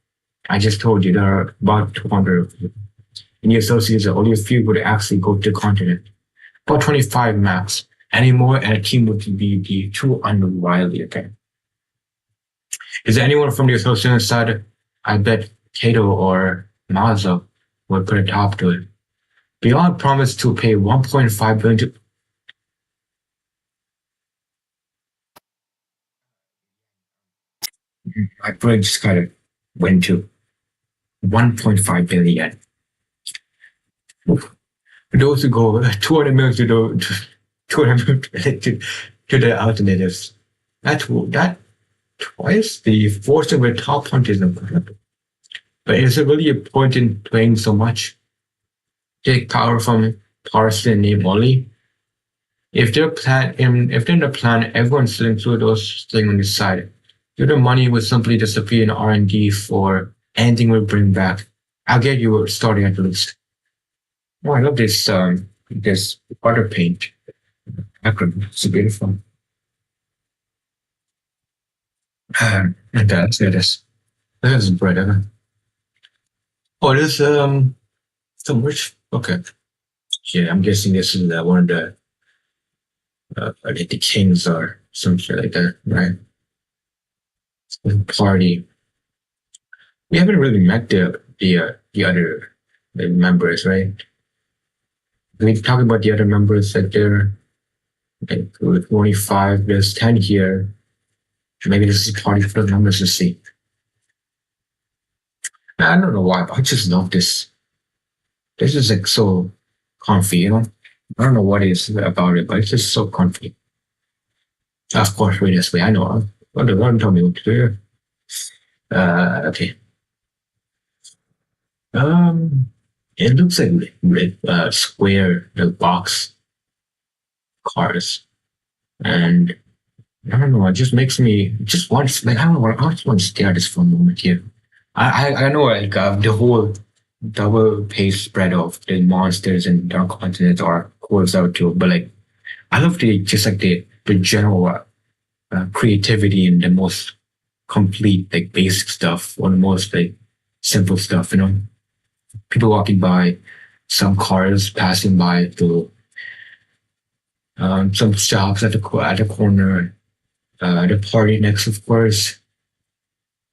I just told you there are about 200 of you. And the associates are only a few would actually go to the continent. About 25 max. Any more and a team would be too unwily again. Is there anyone from the association side? I bet Kato or Mazo would put a top to it. Beyond promised to pay 1.5 billion to my brain just kind of went to 1.5 billion. Those who go 200 million to the 200 million to the alternatives. That twice the force of a top hunt is incredible. But is it really a point in playing so much? Take power from Parson named Ollie. If they're in the plan, everyone's sitting through those things on the side. The money would simply disappear in R&D for anything we bring back. I'll get you starting at least. Oh, I love this water paint acronym. It's beautiful. And that's this. This is bright. Oh, this so much. Okay. Yeah, I'm guessing this is one of the like the kings or something like that, right? Party. We haven't really met the other members, right? We talk about the other members that they're like with only five. There's 10 here. Maybe this is a party for the members to see. I don't know why, but I just love this. This is like so comfy, you know. I don't know what it is about it, but it's just so comfy. Of course, way this way. I know. Don't tell me what to do. Okay. It looks like square the box cars, and I don't know. It just makes me just want like I don't know. I just want to stare at this for a moment here. I know like the whole double pace spread of the monsters and dark continents are cool out too, but like I love the just like the general creativity and the most complete like basic stuff or the most like simple stuff. You know, people walking by, some cars passing by through some shops at the corner, the party next, of course.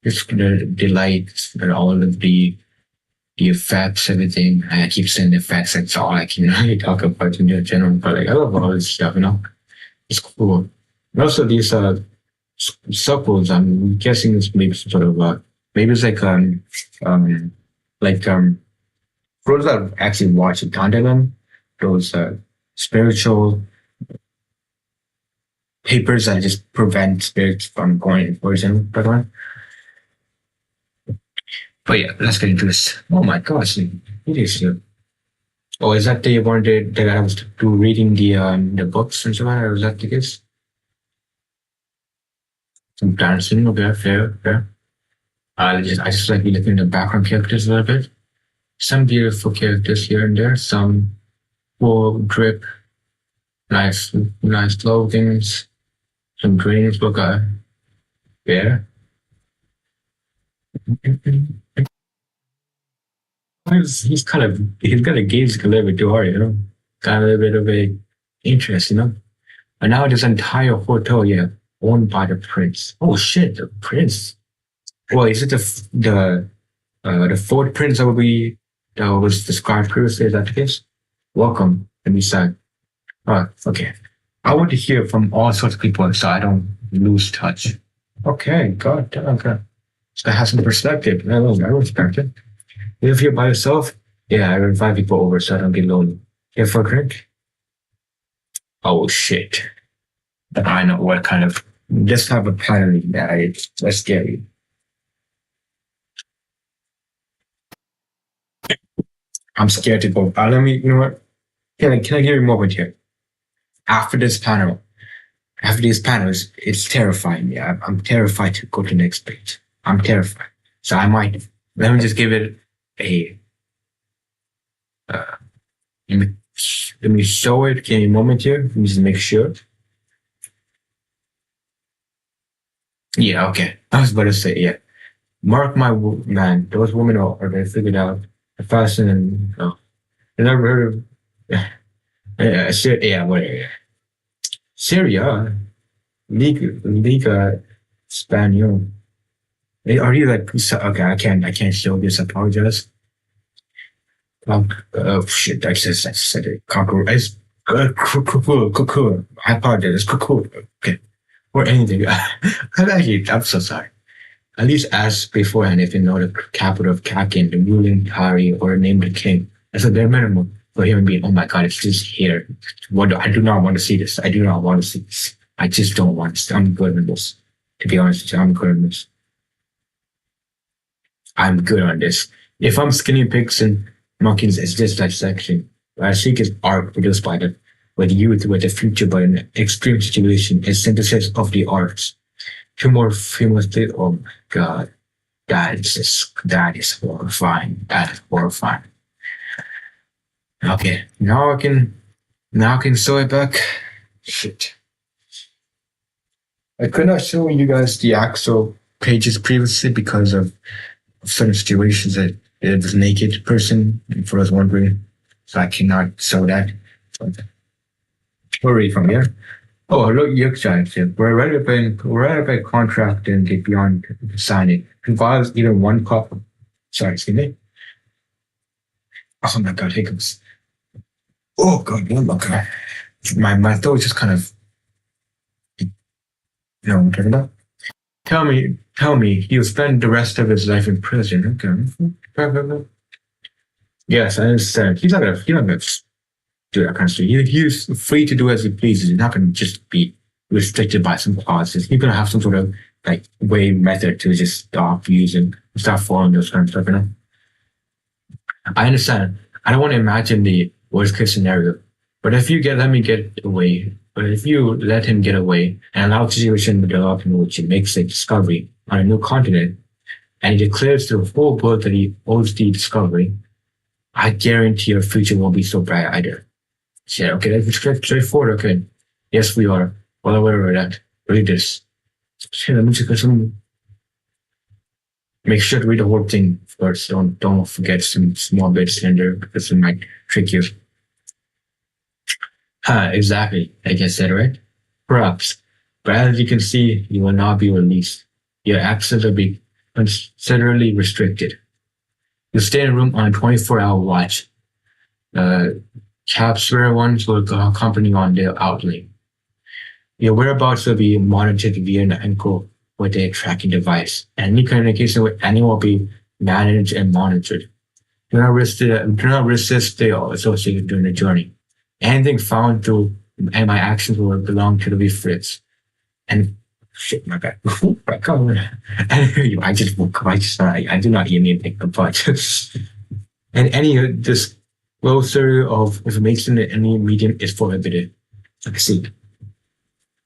Just the lights and all of the effects, everything. I keep saying effects. That's all I can really talk about in general. But like I love all this stuff. You know, it's cool. And also these circles. I'm guessing it's maybe sort of maybe it's like for those that actually watch the content, those spiritual papers that just prevent spirits from going in poison. But yeah, let's get into this. Oh my gosh, it is here. Oh, is that the one that I was to reading the books and so on? Or is that the case? Some dancing, okay, fair. I just like looking at the background characters a little bit. Some beautiful characters here and there. Some full drip, nice clothing. Some dreams look there. He's got a gaze a little bit too hard, you know. Got a little bit of a interest, you know. And now this entire hotel, yeah, owned by the prince. Oh shit, the prince. Well, is it the fourth prince that was described previously? Is that the case? Welcome, and he said, Okay. I want to hear from all sorts of people so I don't lose touch. Okay, God, okay. So I have some perspective. I respect it. If you're by yourself, yeah, I invite people over so I don't get lonely. Here for a drink? Oh shit. I know what kind of. Just have a pattern that that's scary. I'm scared to go. Let me, you know what? Can I give you a moment here? After this panel, after these panels, it's terrifying me. I'm terrified to go to the next page. I'm terrified. So I might, let me just give it a, uh, let me, let me show it. Give me a moment here. Let me just make sure. Yeah, okay. I was about to say, yeah. Mark my man, those women are they figured out the fashion and I never heard of yeah, whatever. Syria, Liga Spaniel. Are you like okay? I can't show this. I apologize. Oh shit! I said it. Cockroach. It's cuckoo. I apologize. It's cuckoo. Okay, or anything. I'm so sorry. At least ask beforehand if you know the capital of Kakin, the ruling party, or name the king. That's a bare minimum for human being. Oh my god, it's just here. I do not want to see this. I do not want to see this. I just don't want to. I'm good on this. To be honest with you, I'm good on this. I'm good on this. If I'm skinny pigs and monkeys, it's just dissection. What I seek is art produced by the with youth with a future but an extreme situation is synthesis of the arts. Two more famous things. Oh my god. That is horrifying. That is horrifying. Okay. Now I can sew it back. Shit. I could not show you guys the actual pages previously because of certain situations that it was a naked person for us wondering. So I cannot show that. But we'll read from here. Oh, look, Yorkshire said, we're ready by contract and get beyond signing. Involves even one couple. Sorry, excuse me. Oh my god, hiccups. Oh god, oh my god. My throat just kind of, what I'm talking about? Tell me, he'll spend the rest of his life in prison. Okay. Yes, I understand. He's not gonna do that kind of stuff. He's free to do as he pleases. He's not gonna just be restricted by some clauses. He's gonna have some sort of like way method to just stop following those kind of stuff, I understand. I don't want to imagine the worst case scenario. But if you let me get away, but if you let him get away and allow the situation to develop in which he makes a discovery on a new continent, and he declares to the whole world that he owes the discovery, I guarantee your future won't be so bright either. Yeah, okay, that's straightforward. Okay. Yes, we are well aware of that. Read this. Okay, let me just get some. Make sure to read the whole thing first. Don't forget some small bits in there because it might trick you. Exactly. Like I said, right? Perhaps. But as you can see, you will not be released. Your access will be considerably restricted. You stay in a room on a 24-hour watch. Capture ones will accompany you on their outlay. Your whereabouts will be monitored via an ankle with a tracking device, and any communication with anyone will be managed and monitored. Do not resist the associated during the journey. Anything found through and my actions will belong to the refrits. And shit, my bad. My God. I just woke up. I do not even take the butt. And any disclosure of information in any medium is prohibited. I see.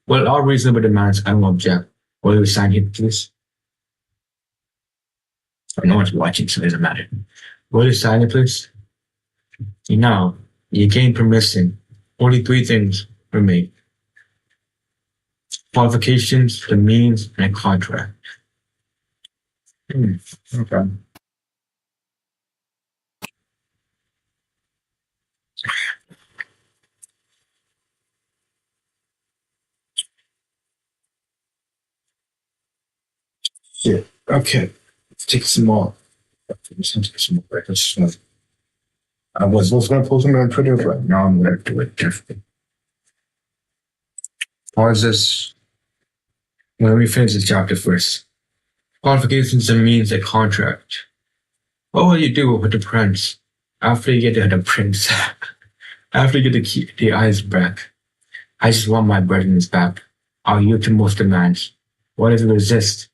Well, all reasonable demands, I don't object. Will you sign here, please? No one's watching, so it doesn't matter. Will you sign it, please? Now, you gain permission. Only three things remain. Qualifications, the means, and a contract. Okay. Yeah. Okay. Let's take some more. I was also going to post them on Twitter, but now I'm going to do it differently. pause this when we finish the chapter first. Qualifications and means a contract. What will you do with the prince after you get the prince? After you get the eyes back? I just want my burdens back. I'll yield to most demands. What if you resist?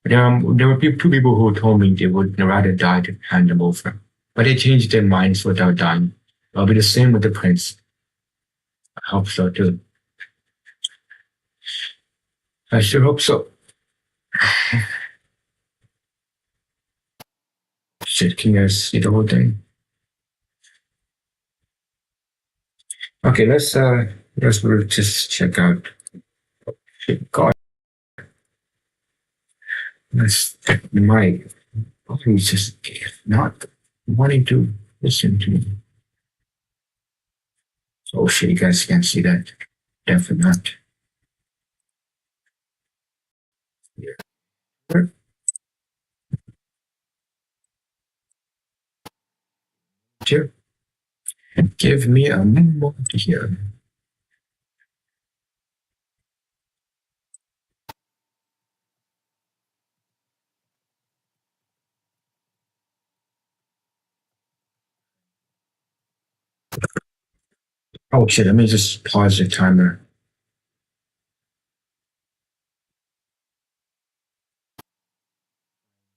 There were two people who told me they would rather die than hand them over, but they changed their minds without dying. I'll be the same with the prince. I hope so too. I sure hope so. Shit, can you guys see the whole thing? Okay, let's just check out. Shit, God, let's my body's just not wanting to listen to me. Oh shit, you guys can't see that. Definitely not. Here, give me a moment here. Oh shit, let me just pause the timer.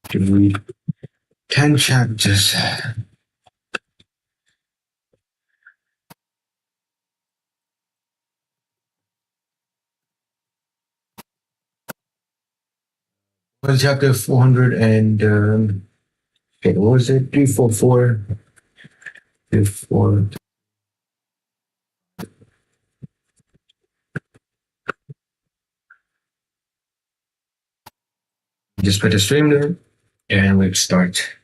To read 10 chapters. Well, chapter 400 and okay, what was it? 344. 4. Just put the stream there and let's start.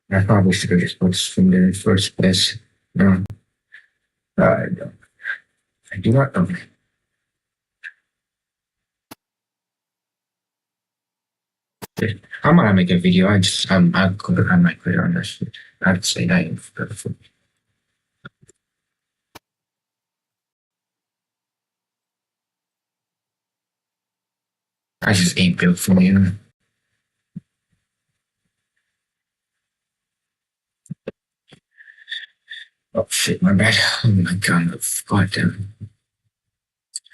I probably should have just put the stream there in first place. No, I don't. I do not know. I'm gonna make a video. I might put it on this. I'd say that. I just ain't built for me, you know. Oh shit, my bad. Oh my god, I forgot them.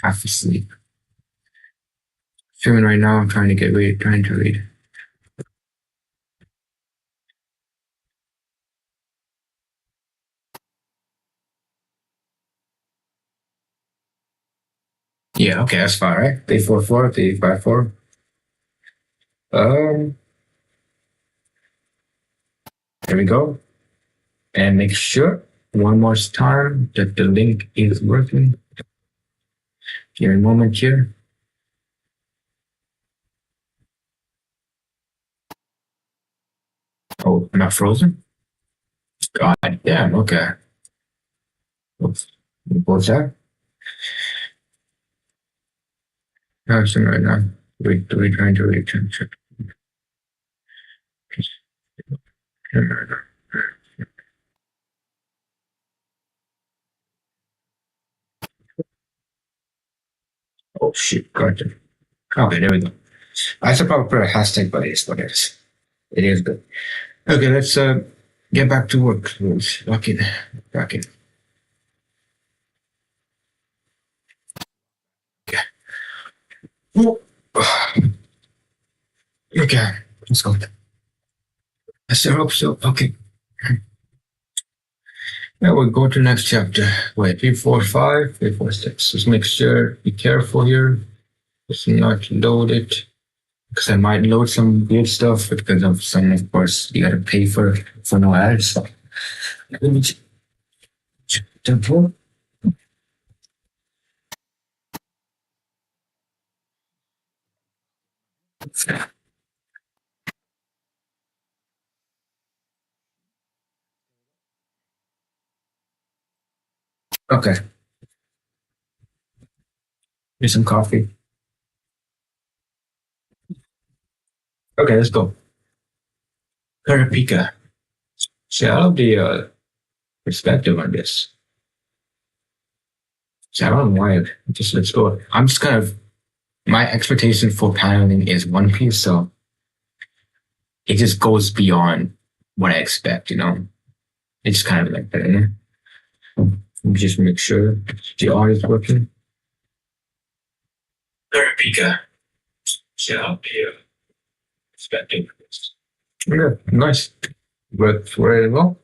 Half asleep. Filming right now, I'm trying to get ready, trying to read. Yeah, okay, that's fine, right? 344, 354. There we go. And make sure one more time that the link is working. Give me a moment here. Oh, not frozen? God damn, okay. Oops. What's that? Nothing right now. We're trying to read. Check. Oh shit, gotcha. Okay, there we go. I should probably put a hashtag, but it's what it is. It is good. Okay, let's get back to work. Let's lock in. Back in. Okay. Okay, let's go. I still hope so. Okay. Now we'll go to the next chapter. Wait, 345, 346. Just make sure, be careful here. It's not loaded. Because I might load some weird stuff because of some, of course, you gotta pay for no ads. Let me jump on. Okay. Here's some coffee. Okay, let's go. Karapika. See, I love the perspective on this. So I don't know why. Just let's go. I'm just kind of my expectation for paneling is One Piece, so it just goes beyond what I expect. It's kind of like that. Let me just make sure the audio is working. Pika. Yeah, expecting. Okay, nice. Worked very well.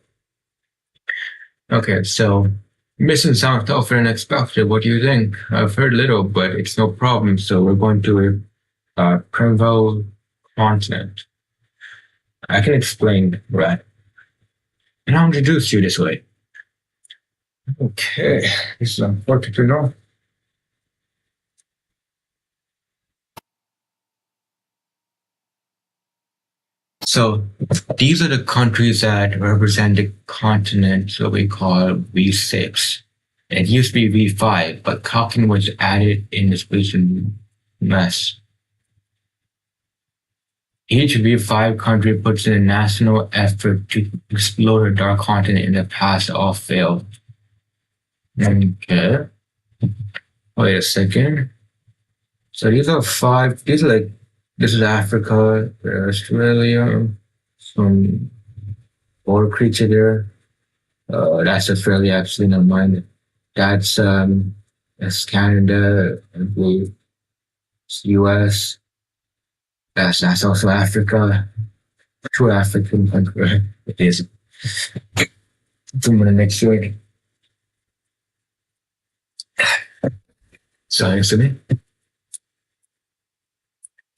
Okay, so mission sounds tougher than expected. What do you think? I've heard little, but it's no problem. So we're going to Preval continent. I can explain, right? And I'll introduce you this way. Okay, this is important to know. So these are the countries that represent the continent that we call V6. It used to be V5, but Kalkin was added in this recent mess. Each V5 country puts in a national effort to explore the Dark Continent. In the past, all failed. Okay. Wait a second. So these are five. This is Africa, Australia, some border creature there. That's Australia, actually, never mind. That's Canada, I believe. It's US. That's also Africa. True African country. It is. I'm gonna make sure. So you see me?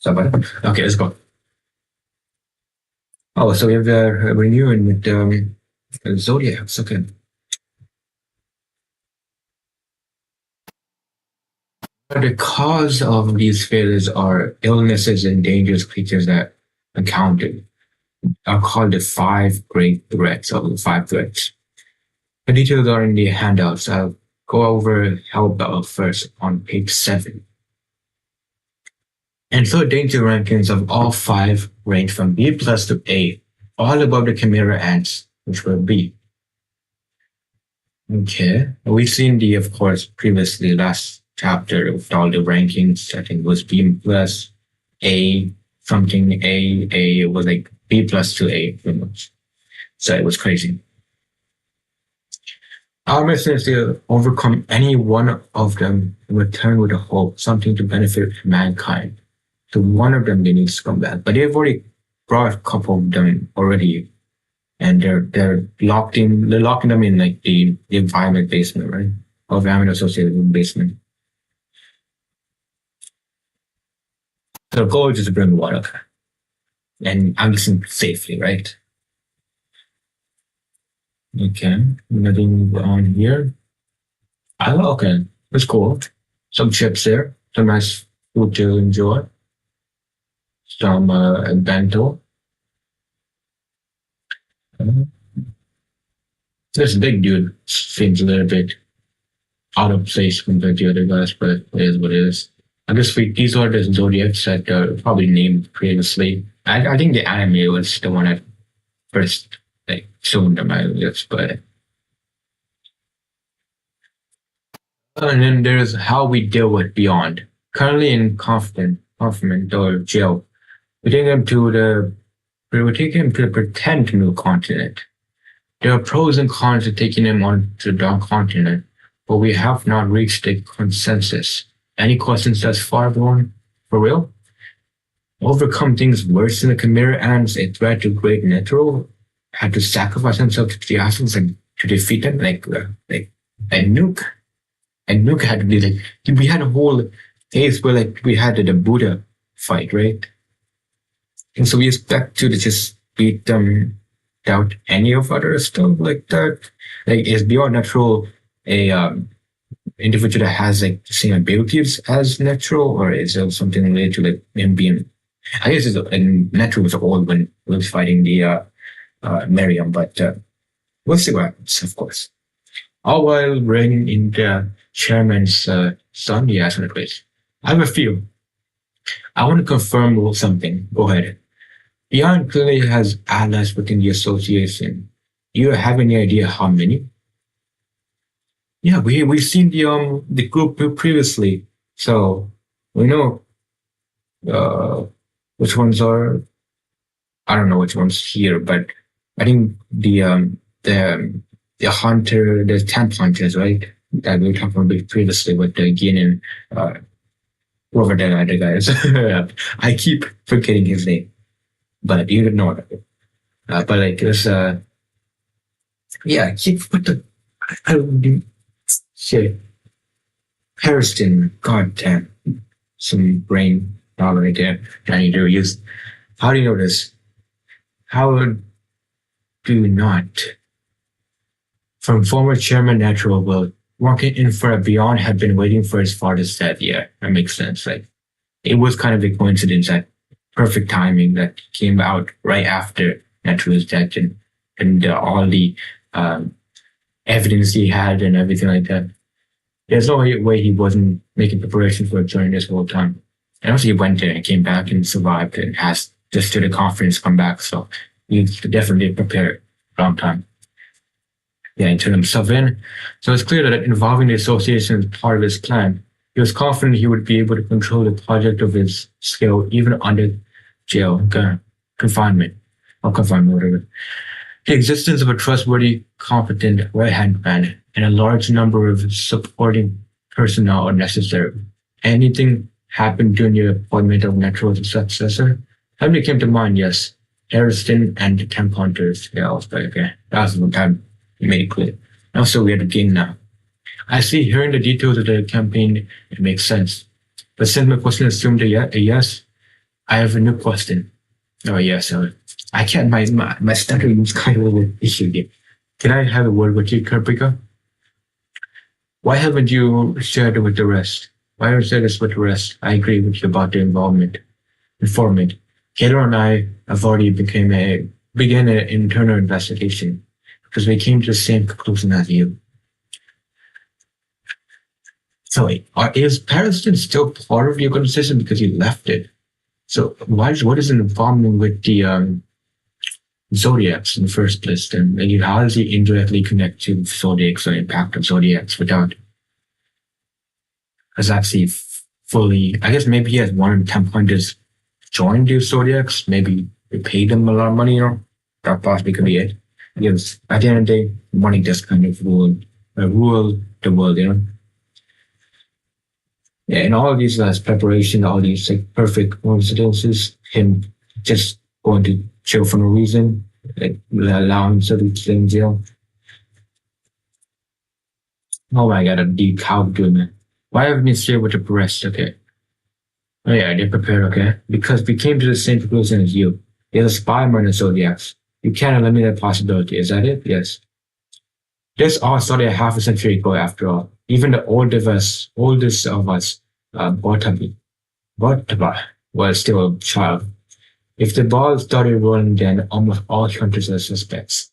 Okay, let's go. Oh, so we have renewing with zodiacs. Okay. The cause of these failures are illnesses and dangerous creatures that encountered are called the five great threats or the five threats. The details are in the handouts. I'll go over Hellbell first on page 7. And so danger rankings of all five range from B plus to A, all above the Chimera ants, which were B. Okay, we've seen D, of course, previously last chapter with all the rankings. I think it was B plus A, something A was like B plus to A, pretty much. So it was crazy. Our mission is to overcome any one of them and return with a hope, something to benefit mankind. So one of them they need to come back, but they've already brought a couple of them already, and they're locked in. They're locking them in like the environment basement, right? Or environment associated with basement. So the goal is just to bring water, and I'm guessing safely, right? Okay, nothing on here. Oh, okay, that's cool. Some chips there, some nice food to enjoy. Some bento. This big dude seems a little bit out of place compared to other guys, but it is what it is. I guess these are the zodiacs that probably named previously. I think the anime was the one that first like shown them, I guess, but and then there's how we deal with Beyond. Currently in confinement or jail. We take him to the pretend new continent. There are pros and cons to taking him on to the Dark Continent, but we have not reached a consensus. Any questions thus far, everyone? For real? Overcome things worse than the Chimera ants, a threat to Great Netero, had to sacrifice himself to the assholes and to defeat them like a nuke. And nuke had to be like we had a whole phase where like we had the Buddha fight, right? And so we expect to just beat them without any of other stuff like that. Like is Beyond Netero a individual that has like the same abilities as Netero, or is there something related to like him being? I guess it's Netero was old when he was fighting the Miriam, but we'll see what happens, of course. All while reigning in the chairman's son, he asked me the question. I have a few. I want to confirm something. Go ahead. Beyond clearly has allies within the association. Do you have any idea how many? Yeah, we've seen the group previously, so we know uh which ones are. I don't know which ones here, but I think the hunter, the temp hunters, right? That we were talking about previously with the Gin and whoever the other guy is. I keep forgetting his name, but you don't know it. But like this, yeah, I keep what the I shit. Harrison, god damn, some brain problem right there. I need to use. How do you know this? How do you not? From former chairman Natural Will, walking in for a beyond had been waiting for his father's death. Yeah, that makes sense. Like it was kind of a coincidence that perfect timing that came out right after Natural's death and all the um, evidence he had and everything like that. There's no way he wasn't making preparation for it during this whole time. And also he went there and came back and survived and has just to the conference come back. So he definitely prepared a long time. Yeah, and turned himself in. So it's clear that involving the association is part of his plan. He was confident he would be able to control the project of his skill even under jail confinement or confinement, whatever. The existence of a trustworthy, competent right-hand man and a large number of supporting personnel are necessary. Anything happened during the appointment of Natural's successor? Something came to mind, yes. Harrison and the Temp Hunters. Yeah, I was like, okay, that was the time you made it clear. Also, we had a game now. I see hearing the details of the campaign, it makes sense. But since my question assumed a yes, I have a new question. Oh, yes, I can't, my stuttering is kind of an issue here. Can I have a word with you, Karpika? Why haven't you shared it with the rest? Why haven't you shared this with the rest? I agree with you about the informant. Kato and I have already began an internal investigation because we came to the same conclusion as you. So wait, is Pariston still part of the organization because you left it? So what is the involvement with the zodiacs in the first place? Then how does he indirectly connect to zodiacs or impact of zodiacs without us actually fully? I guess maybe he has one in 10 pointers join the zodiacs. Maybe they paid them a lot of money. That possibly could be it. Because at the end of the day, money does kind of rule the world. Yeah, and all of these preparation, all these like perfect coincidences, him just going to jail for no reason, like allowing himself to stay in jail. Oh my god, a deep how doing it. Why haven't you shared with the rest? Okay. Oh yeah, they're prepared, okay? Because we came to the same conclusion as you. There's a spy among the zodiacs. You can't eliminate that possibility, is that it? Yes. This all started a half a century ago after all. Even the oldest of us, Bottomby, was still a child. If the ball started rolling, then almost all hunters are suspects.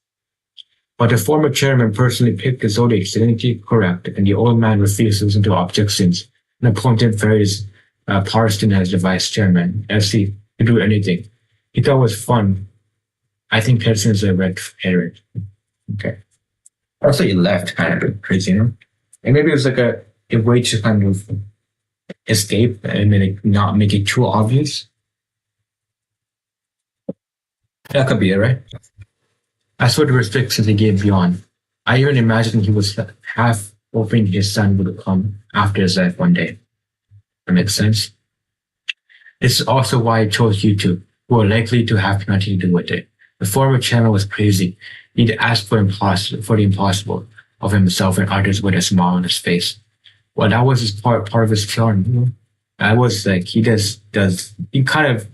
But the former chairman personally picked the zodiac identity correct, and the old man refused to listen to objections and appointed Ferris Parston as the vice chairman, as he could do anything. He thought it was fun. I think Pearson is a red herring. Okay. Also, he left kind of crazy, And maybe it was like a way to kind of escape and then not make it too obvious. That could be it, right? I saw the restrictions he gave beyond. I even imagined he was half hoping his son would come after his death one day. That makes sense. It's also why I chose you two, who are likely to have nothing to do with it. The former chairman was crazy. He'd asked for the impossible of himself and others with a smile on his face. Well, that was his part of his charm. I was like, he kind of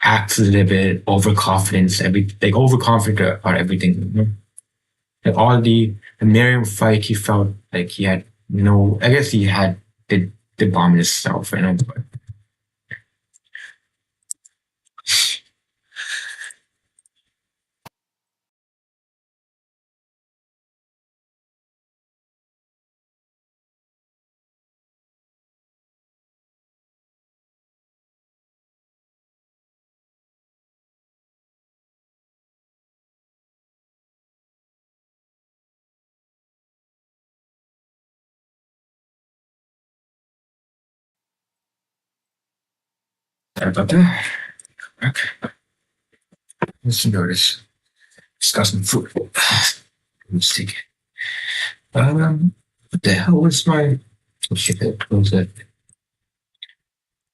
acts a little bit overconfidence, like overconfident about everything. Like all the Miriam fight, he felt like he had no. I guess he had the bomb himself, but Sorry about that. Okay. Let's notice. Discussing food. Let's take it. What the hell was my? Oh shit! That closed it.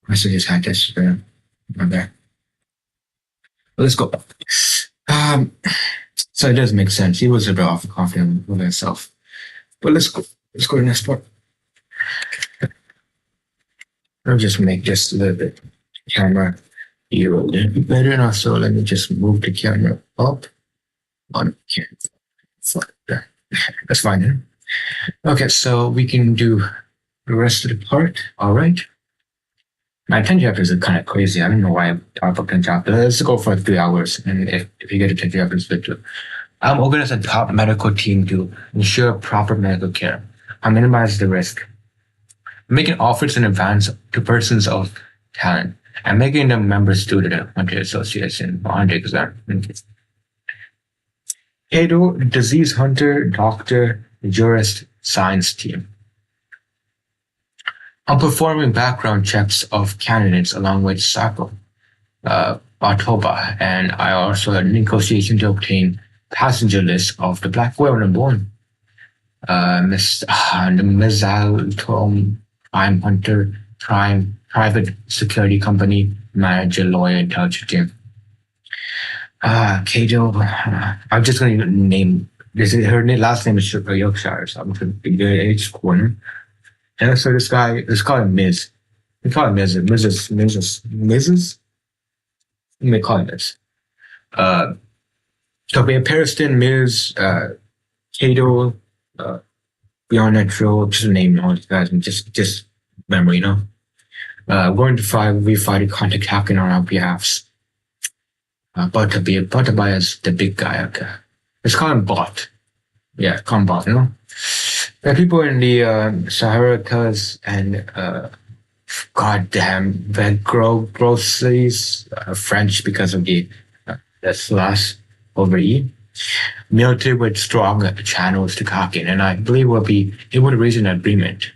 I should just had this. My bad. Well, let's go. Um. So it does make sense. He was a bit off confident with himself. But let's go. Let's go to the next part. I'll just make just a little bit camera here a little bit better. And also, let me just move the camera up. On there. That's fine. Then. Okay, so we can do the rest of the part. All right. My 10 chapters are kind of crazy. I don't know why I talk about 10 chapters. Let's go for 3 hours. And if you get to 10 chapters, good too. I'm organized a top medical team to ensure proper medical care. I minimize the risk. Making offers in advance to persons of talent and making them members to the Hunter Association on the exam. Cato, disease hunter, doctor, jurist, science team. I'm performing background checks of candidates along with Sako, Batoba, and I also had a negotiation to obtain passenger list of the Black Whale number 1. The Missile Tom Prime Hunter, Private Security Company, Manager, Lawyer, Intelligence Team. Cato, I'm just going to name this. Her last name is Yorkshire, so I'm going to be the age corner. And so this guy, let's call him Miz. We call him Mrs. Let me call him Miz. So we have Periston, Miz, Cato, Beyond Natural, just name all these guys and just memory, you know. Going to we fight a contact hacking on our behalfs. Bottabia is the big guy, okay. Let's call him Bot. Yeah, call him Bot, you know? There are people in the Sahara and goddamn groceries, French because of the slash over E. Military with strong channels to hacking, and I believe will be able to reach an agreement.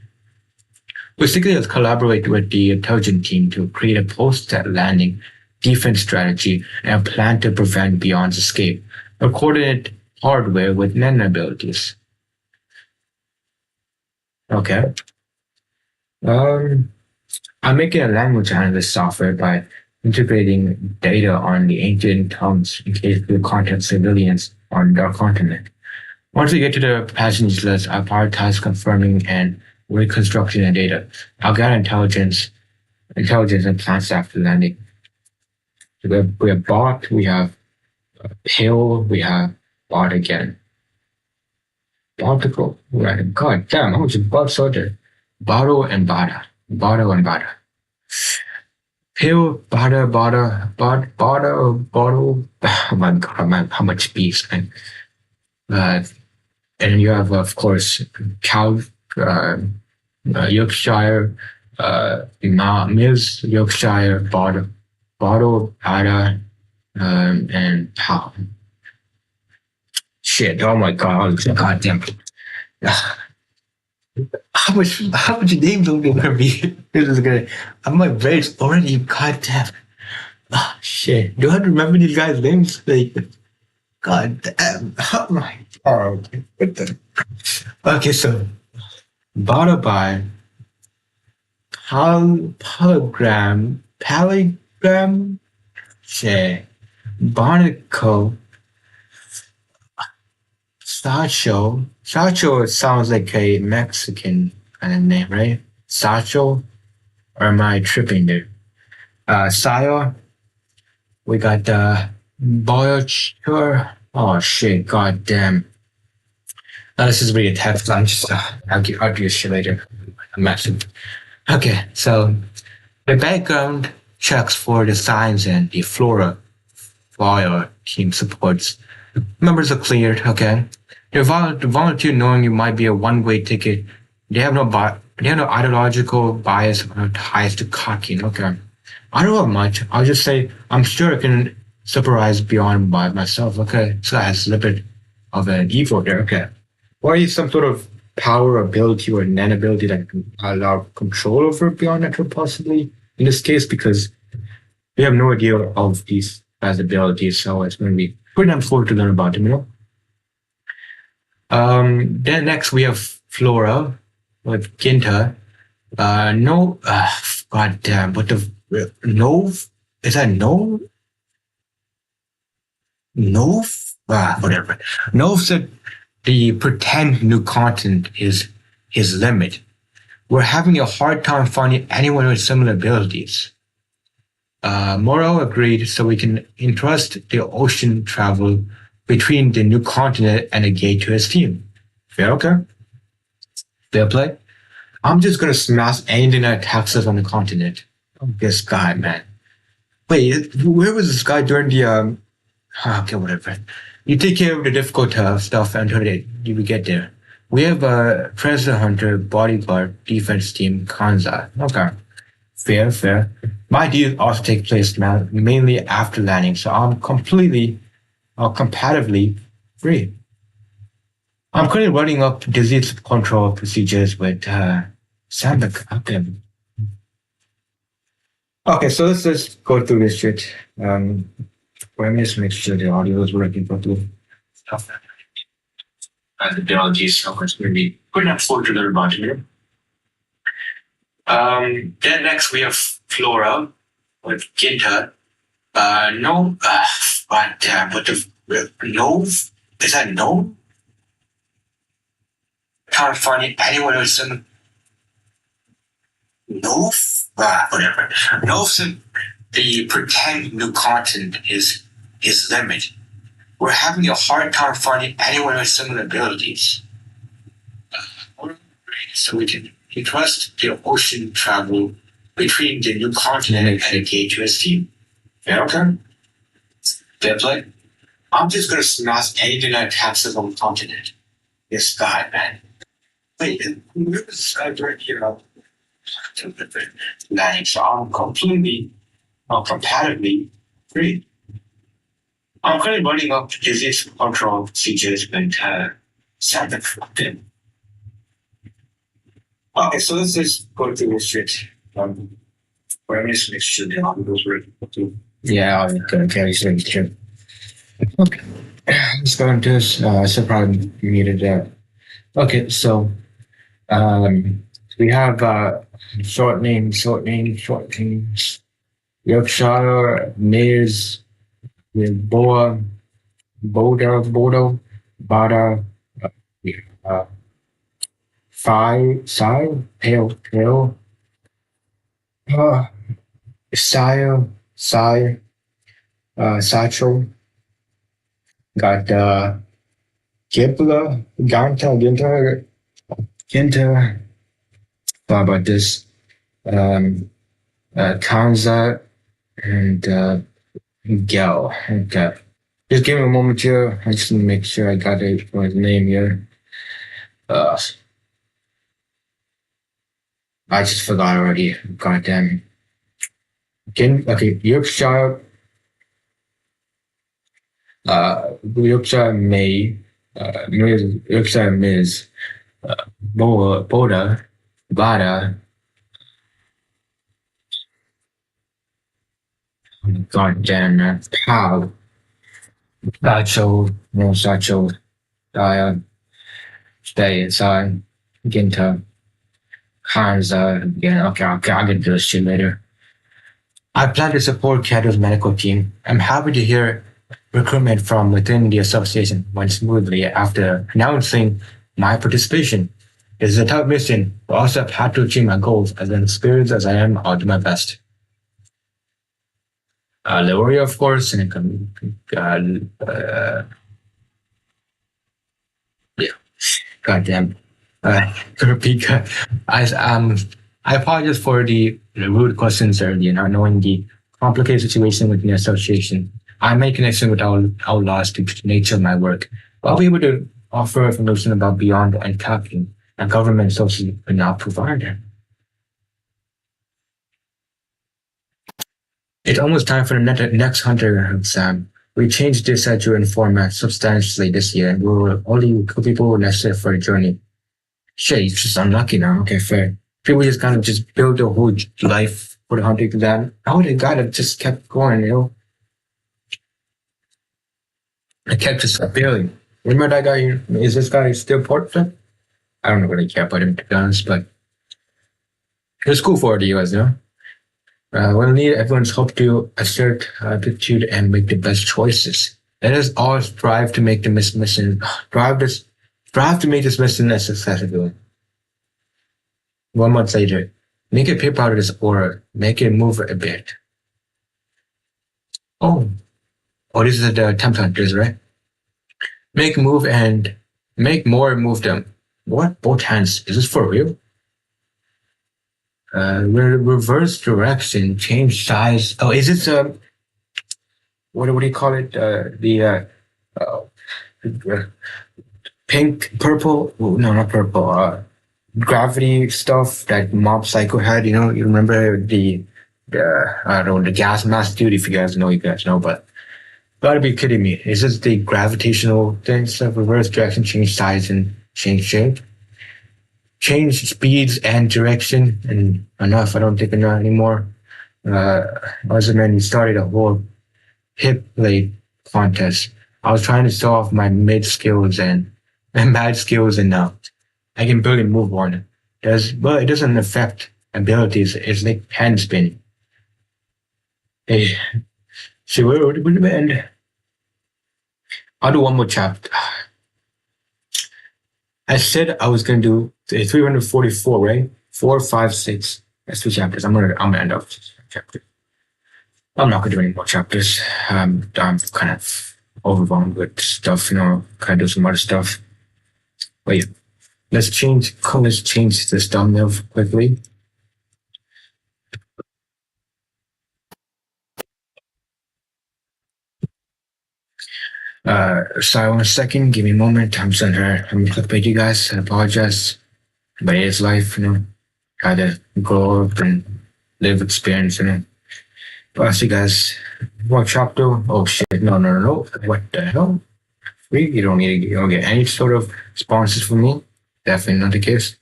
Basically, let's collaborate with the intelligence team to create a post-landing defense strategy and a plan to prevent Beyond's escape, or coordinate hardware with nano abilities. Okay. I'm making a language analyst software by integrating data on the ancient tongues in case we contact civilians on our continent. Once we get to the passenger list, I prioritize confirming and reconstructing the data. I'll get intelligence and plans after landing. We have Bot, we have Pale, we have Bot again. Particle, right? God damn, how much bots are there? Bottle and Bada. Bottle and Bada. Pale, Bada. Bottle. Oh my god, man, how much beast, man. And you have, of course, Cow, Yorkshire, Miz, Yorkshire, Bottle, Bada, and Pow. Shit! Oh my god! Goddamn! How much names are gonna be? This is gonna. My brain's already goddamn. Ah, shit! Do I have to remember these guys' names? Like, goddamn! Oh my god! What the? Okay, so Bada Paligram, shit, Barnacle. Sacho sounds like a Mexican kind of name, right? Sacho? Or am I tripping there? Sayo. We got Boyochur. Oh shit, goddamn. Now this is really a text. I'm just I'll do this shit later. I'm actually okay, so the background checks for the science and the flora fire team supports. Members are cleared, okay? The volunteer knowing you might be a one-way ticket. They have no ideological bias or ties to cocking, okay? I don't have much. I'll just say I'm sure I can surprise Beyond by myself, okay? So I has a little bit of an evil there, okay? Or is some sort of power, ability, or nan ability that can allow control over Beyond Natural, possibly in this case, because We have no idea of these as abilities, so it's going to be pretty important to learn about them, you know? Then next we have Flora with Ginta. No, god damn, what the, no, is that no? No, whatever. No said the pretend new content is his limit. We're having a hard time finding anyone with similar abilities. Moro agreed so we can entrust the ocean travel between the new continent and the gate to his team. Fair, okay? Fair play? I'm just gonna smash anything that attacks us on the continent. Oh, this guy, man. Wait, where was this guy during the okay, whatever. You take care of the difficult stuff until you get there. We have a treasure hunter bodyguard defense team, Kanza. Okay. Fair, fair. My deal also takes place mainly after landing, so I'm completely or comparatively free. I'm currently running up disease control procedures with Sandok. Okay, so let's just go through this shit. Let me just make sure the audio is working properly. Stuff. The biology is so much going to be pretty important to learn about here. Then next we have Flora with Ginta. No, god damn, what the, no? Is that no? Can't find anyone with some, no, whatever. No, the pretend new content is his limit. We're having a hard time finding anyone with similar abilities. So we can entrust the ocean travel between the new continent and the gate to his team. Fair, okay? Fair play? I'm just gonna smash anything that attacks us on the continent. This guy, man. Wait, where was this guy right here? Landing, so I'm completely, comparatively free. I'm currently running up disease control procedures with Sandok. Okay, so let's just go through this shit. Let me just make sure the audios work. Yeah, I'm gonna carry some shit. Okay, let's go into this. I should probably muted that. Okay, so we have short names. Yorkshire, Maze, with Boa, Bodo, Bada, Sai, Pale, Sire, Satchel, got Kipla, Ginter, how about this? Kanza, and Gel. Okay. Just give me a moment here. I just need to make sure I got it for his name here. I just forgot already. Goddamn. Okay, Yorkshire. Yorkshire May. Yorkshire Miz. Boda. Bada. Goddamn. Pal. Satchel. Daya. Stay inside. Ginta. Hansa. Yeah, okay, I'll get to this shit later. I plan to support Kato's medical team. I'm happy to hear recruitment from within the association went smoothly after announcing my participation. It is a tough mission, but also I've had to achieve my goals as experienced as I am. I'll do my best. Leoria, of course, and yeah, goddamn. Kurapika, I apologize for the rude questions earlier, not knowing the complicated situation within the association. I made connection with our outlaws due to the nature of my work. But I'll be able to offer information about beyond and capping and government sources could not provide. It's almost time for the next hunter exam. We changed the schedule and format substantially this year, and we will only recruit people necessary for the journey. Shit, it's just unlucky now. Okay, fair. People just kind of just build their whole life for the hunting exam. I would have got it, just kept going, you know. I kept just appealing. Remember that guy? Is this guy still Portland? I don't really care about him to be honest, but it was cool for the US, you know. We'll need everyone's hope to assert attitude and make the best choices. Let us all strive to make the mission strive to make this mission a successful. 1 month later, make a paper out of this aura. Make it move a bit. Oh, this is the temp hunters, right? Make move and make more move them. What? Both hands? Is this for real? Reverse direction, change size. Oh, is this what do you call it? The pink, purple? No, not purple. Gravity stuff that Mob Psycho had. You know, you remember the I don't know, the gas mask dude. If you guys know, but gotta be kidding me. Is this the gravitational thing stuff? Reverse direction, change size, and change shape. Change speeds and direction, and enough. I don't think enough anymore. He started a whole hip blade contest. I was trying to show off my mid skills and mad skills, and I can barely move one. But it doesn't affect abilities. It's like hand spin. Hey, so where would we end? I'll do one more chapter. I said I was gonna do 344, right? 4, 5, 6. That's 2 chapters. I'm gonna end up chapter. I'm not gonna do any more chapters. I'm kind of overwhelmed with stuff, you know. Kind of do some other stuff. But yeah, let's change this thumbnail quickly. Sorry, 1 second. Give me a moment. I'm gonna clickbait you guys. I apologize. But it's life, you know. Gotta grow up and live experience, you know. But I'll see you guys. What chapter? Oh shit! No. What the hell? Free? You don't get any sort of sponsors from me. Definitely not the case.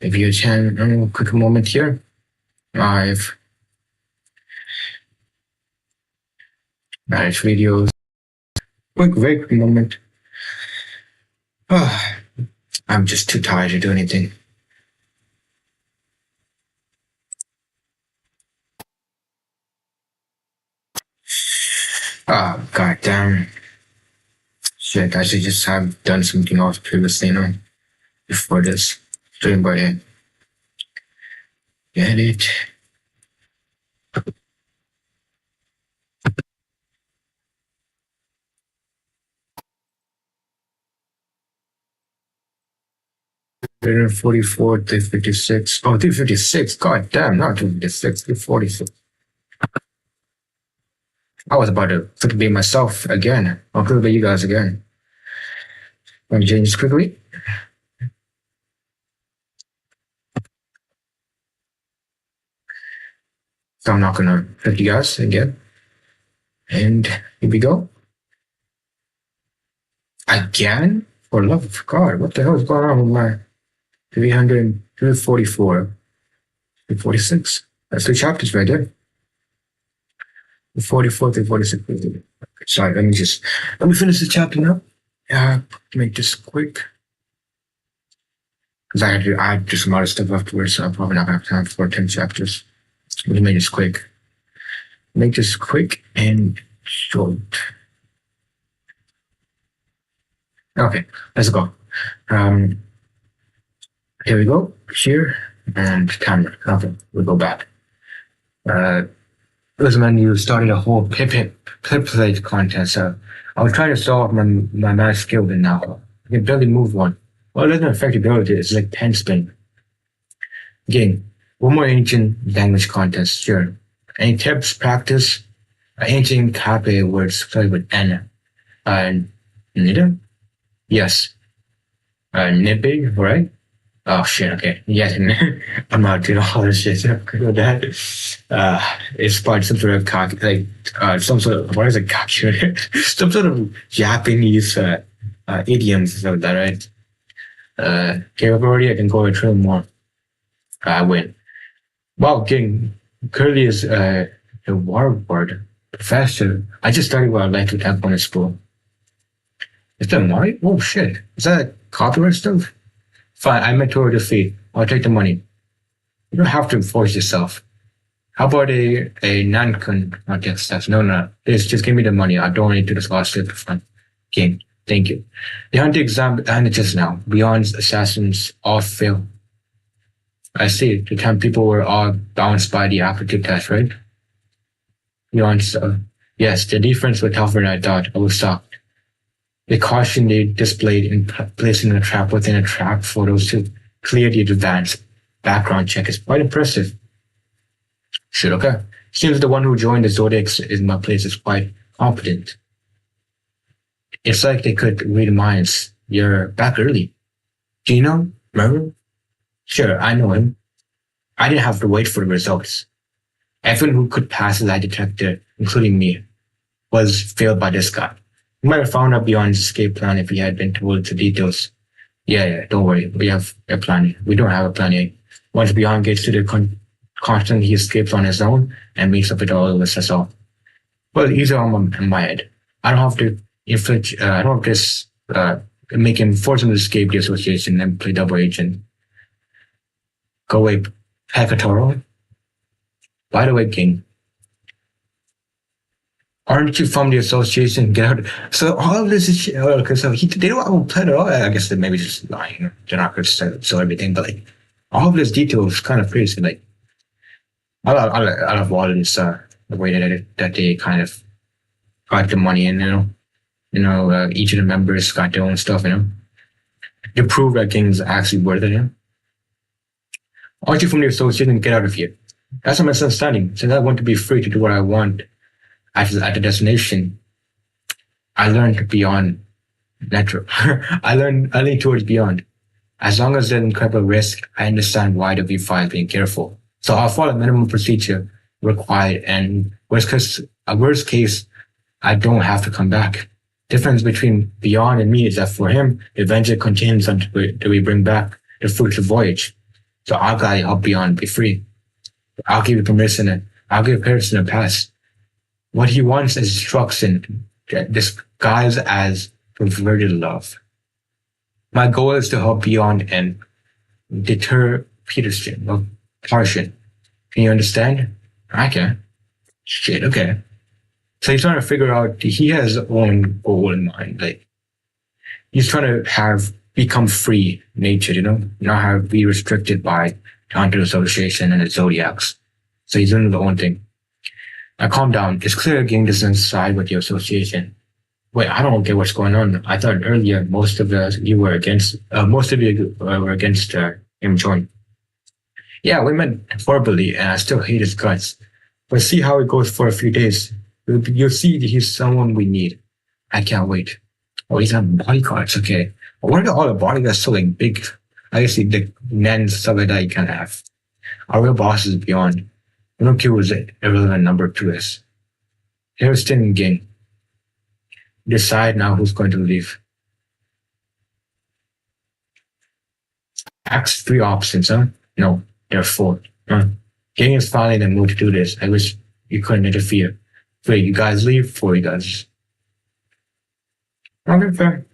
If you can, quick moment here. I've managed videos. Very quick moment. I'm just too tired to do anything. God damn. Shit, I should just have done something else previously, you know, before this. Doing by it. Get it? They're 44, 356. Oh, 356. God damn, not 256, 346. I was about to clickbait myself again. I'll clickbait you guys again. Let me change this quickly. So I'm not gonna click you guys again. And here we go. Again? For love of God, what the hell is going on with my 344, 346? That's 2 chapters right there. 44, 346. Okay, sorry, let me finish the chapter now. Make this quick. Because I have to do some other stuff afterwards, so I'm probably not gonna have time for 10 chapters. Let me make this quick. Make this quick and short. Okay, let's go. Here we go. Here and camera. Okay, we'll go back. It was when you started a whole pip plate contest. So I was trying to solve my math skill, and now I can barely move one. Well, it doesn't affect ability. It's like pen spin. Again, one more ancient language contest. Sure. Any tips? Practice ancient Kape words started with N. Nida? Yes. Nipping, right? Oh shit, okay. Yes, I'm not doing all this shit. With that. It's probably some sort of some sort of, what is it, calculator? Some sort of Japanese idioms or something, right? Okay, I've already, I can go and train more. I win. Wow, King, Curly is a Harvard professor. I just studied what I like to have fun at school. Is that money? Oh shit. Is that copyright stuff? Fine, I mentor the fee. I'll take the money. You don't have to force yourself. How about a non-con context stuff? No, no. Just give me the money. I'll donate to the scholarship fund. King, thank you. The hunting exam ended just now. Beyond's assassins all fail. I see. The time people were all bounced by the aptitude test, right? Beyond's, yes, the difference was tougher than I thought. I was shocked. The caution they displayed in placing a trap within a trap for those to clear the advanced background check is quite impressive. Shit, okay. Seems the one who joined the Zodiacs in my place is quite competent. It's like they could read minds. You're back early. Do you know? Remember? Sure, I know him. I didn't have to wait for the results. Everyone who could pass the lie detector, including me, was failed by this guy. We might have found out Beyond's escape plan if he had been told the details. Yeah, don't worry. We have a plan. We don't have a plan A. Once Beyond gets to the constant, he escapes on his own and meets up with all of us, that's all. Well, easier on my head. I don't have to inflict, I don't have to make him force him to escape the association and play double agent. Go away, Pecatoro. By the way, King, aren't you from the association? Get out. So all of this is shit. Okay, so they don't have a plan at all. I guess they're maybe just lying. They're not going to sell everything, but like all of this detail is kind of crazy. Like I love Walden's the way that they kind of got the money in, each of the members got their own stuff, to prove that King's actually worth it, Aren't you from the association? Get out of here. That's a misunderstanding. Since I want to be free to do what I want at the destination, I learned beyond natural. I leaned towards beyond. As long as there's incredible risk, I understand why the V5 being careful. So I'll follow minimum procedure required, and worst case, I don't have to come back. Difference between Beyond and me is that for him, the adventure continues until we bring back the fruits of voyage. So I'll gotta help Beyond be free. I'll give you permission. I'll give Pearson a pass. What he wants is instruction disguised as perverted love. My goal is to help Beyond and deter Peterson of Parshin. Can you understand? I can. Shit, okay. So he's trying to figure out, he has his own goal in mind. Like, he's trying to become free nature, not be restricted by the Hunter Association and the Zodiacs. So he's doing his own thing. Now calm down. It's clear Ging doesn't side with the association. Wait, I don't get what's going on. I thought earlier most of you were against him joining. Yeah, we met verbally, and I still hate his guts. But see how it goes for a few days. You'll see that he's someone we need. I can't wait. Oh, he's on bodyguards. Okay. What are all the bodyguards so like big? I guess the Nens stuff like that you can't have. Our real boss is Beyond. I don't care who's irrelevant number to us. Here's Tin Gang. Decide now who's going to leave. Ask 3 options, huh? No, there are 4. Gang is finally in the mood to do this. I wish you couldn't interfere. Wait, you guys leave? 4 you guys. Okay, fair.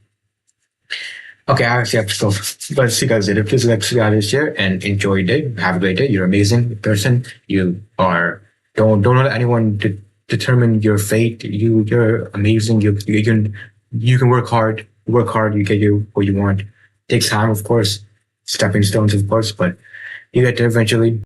Okay, I actually have to go. But see you guys later. Please like, subscribe, and share, and enjoy your day. Have a great day. You're an amazing person. You are. Don't let anyone determine your fate. You're amazing. You can work hard. Work hard. You get what you want. Takes time, of course. Stepping stones, of course, but you get there eventually.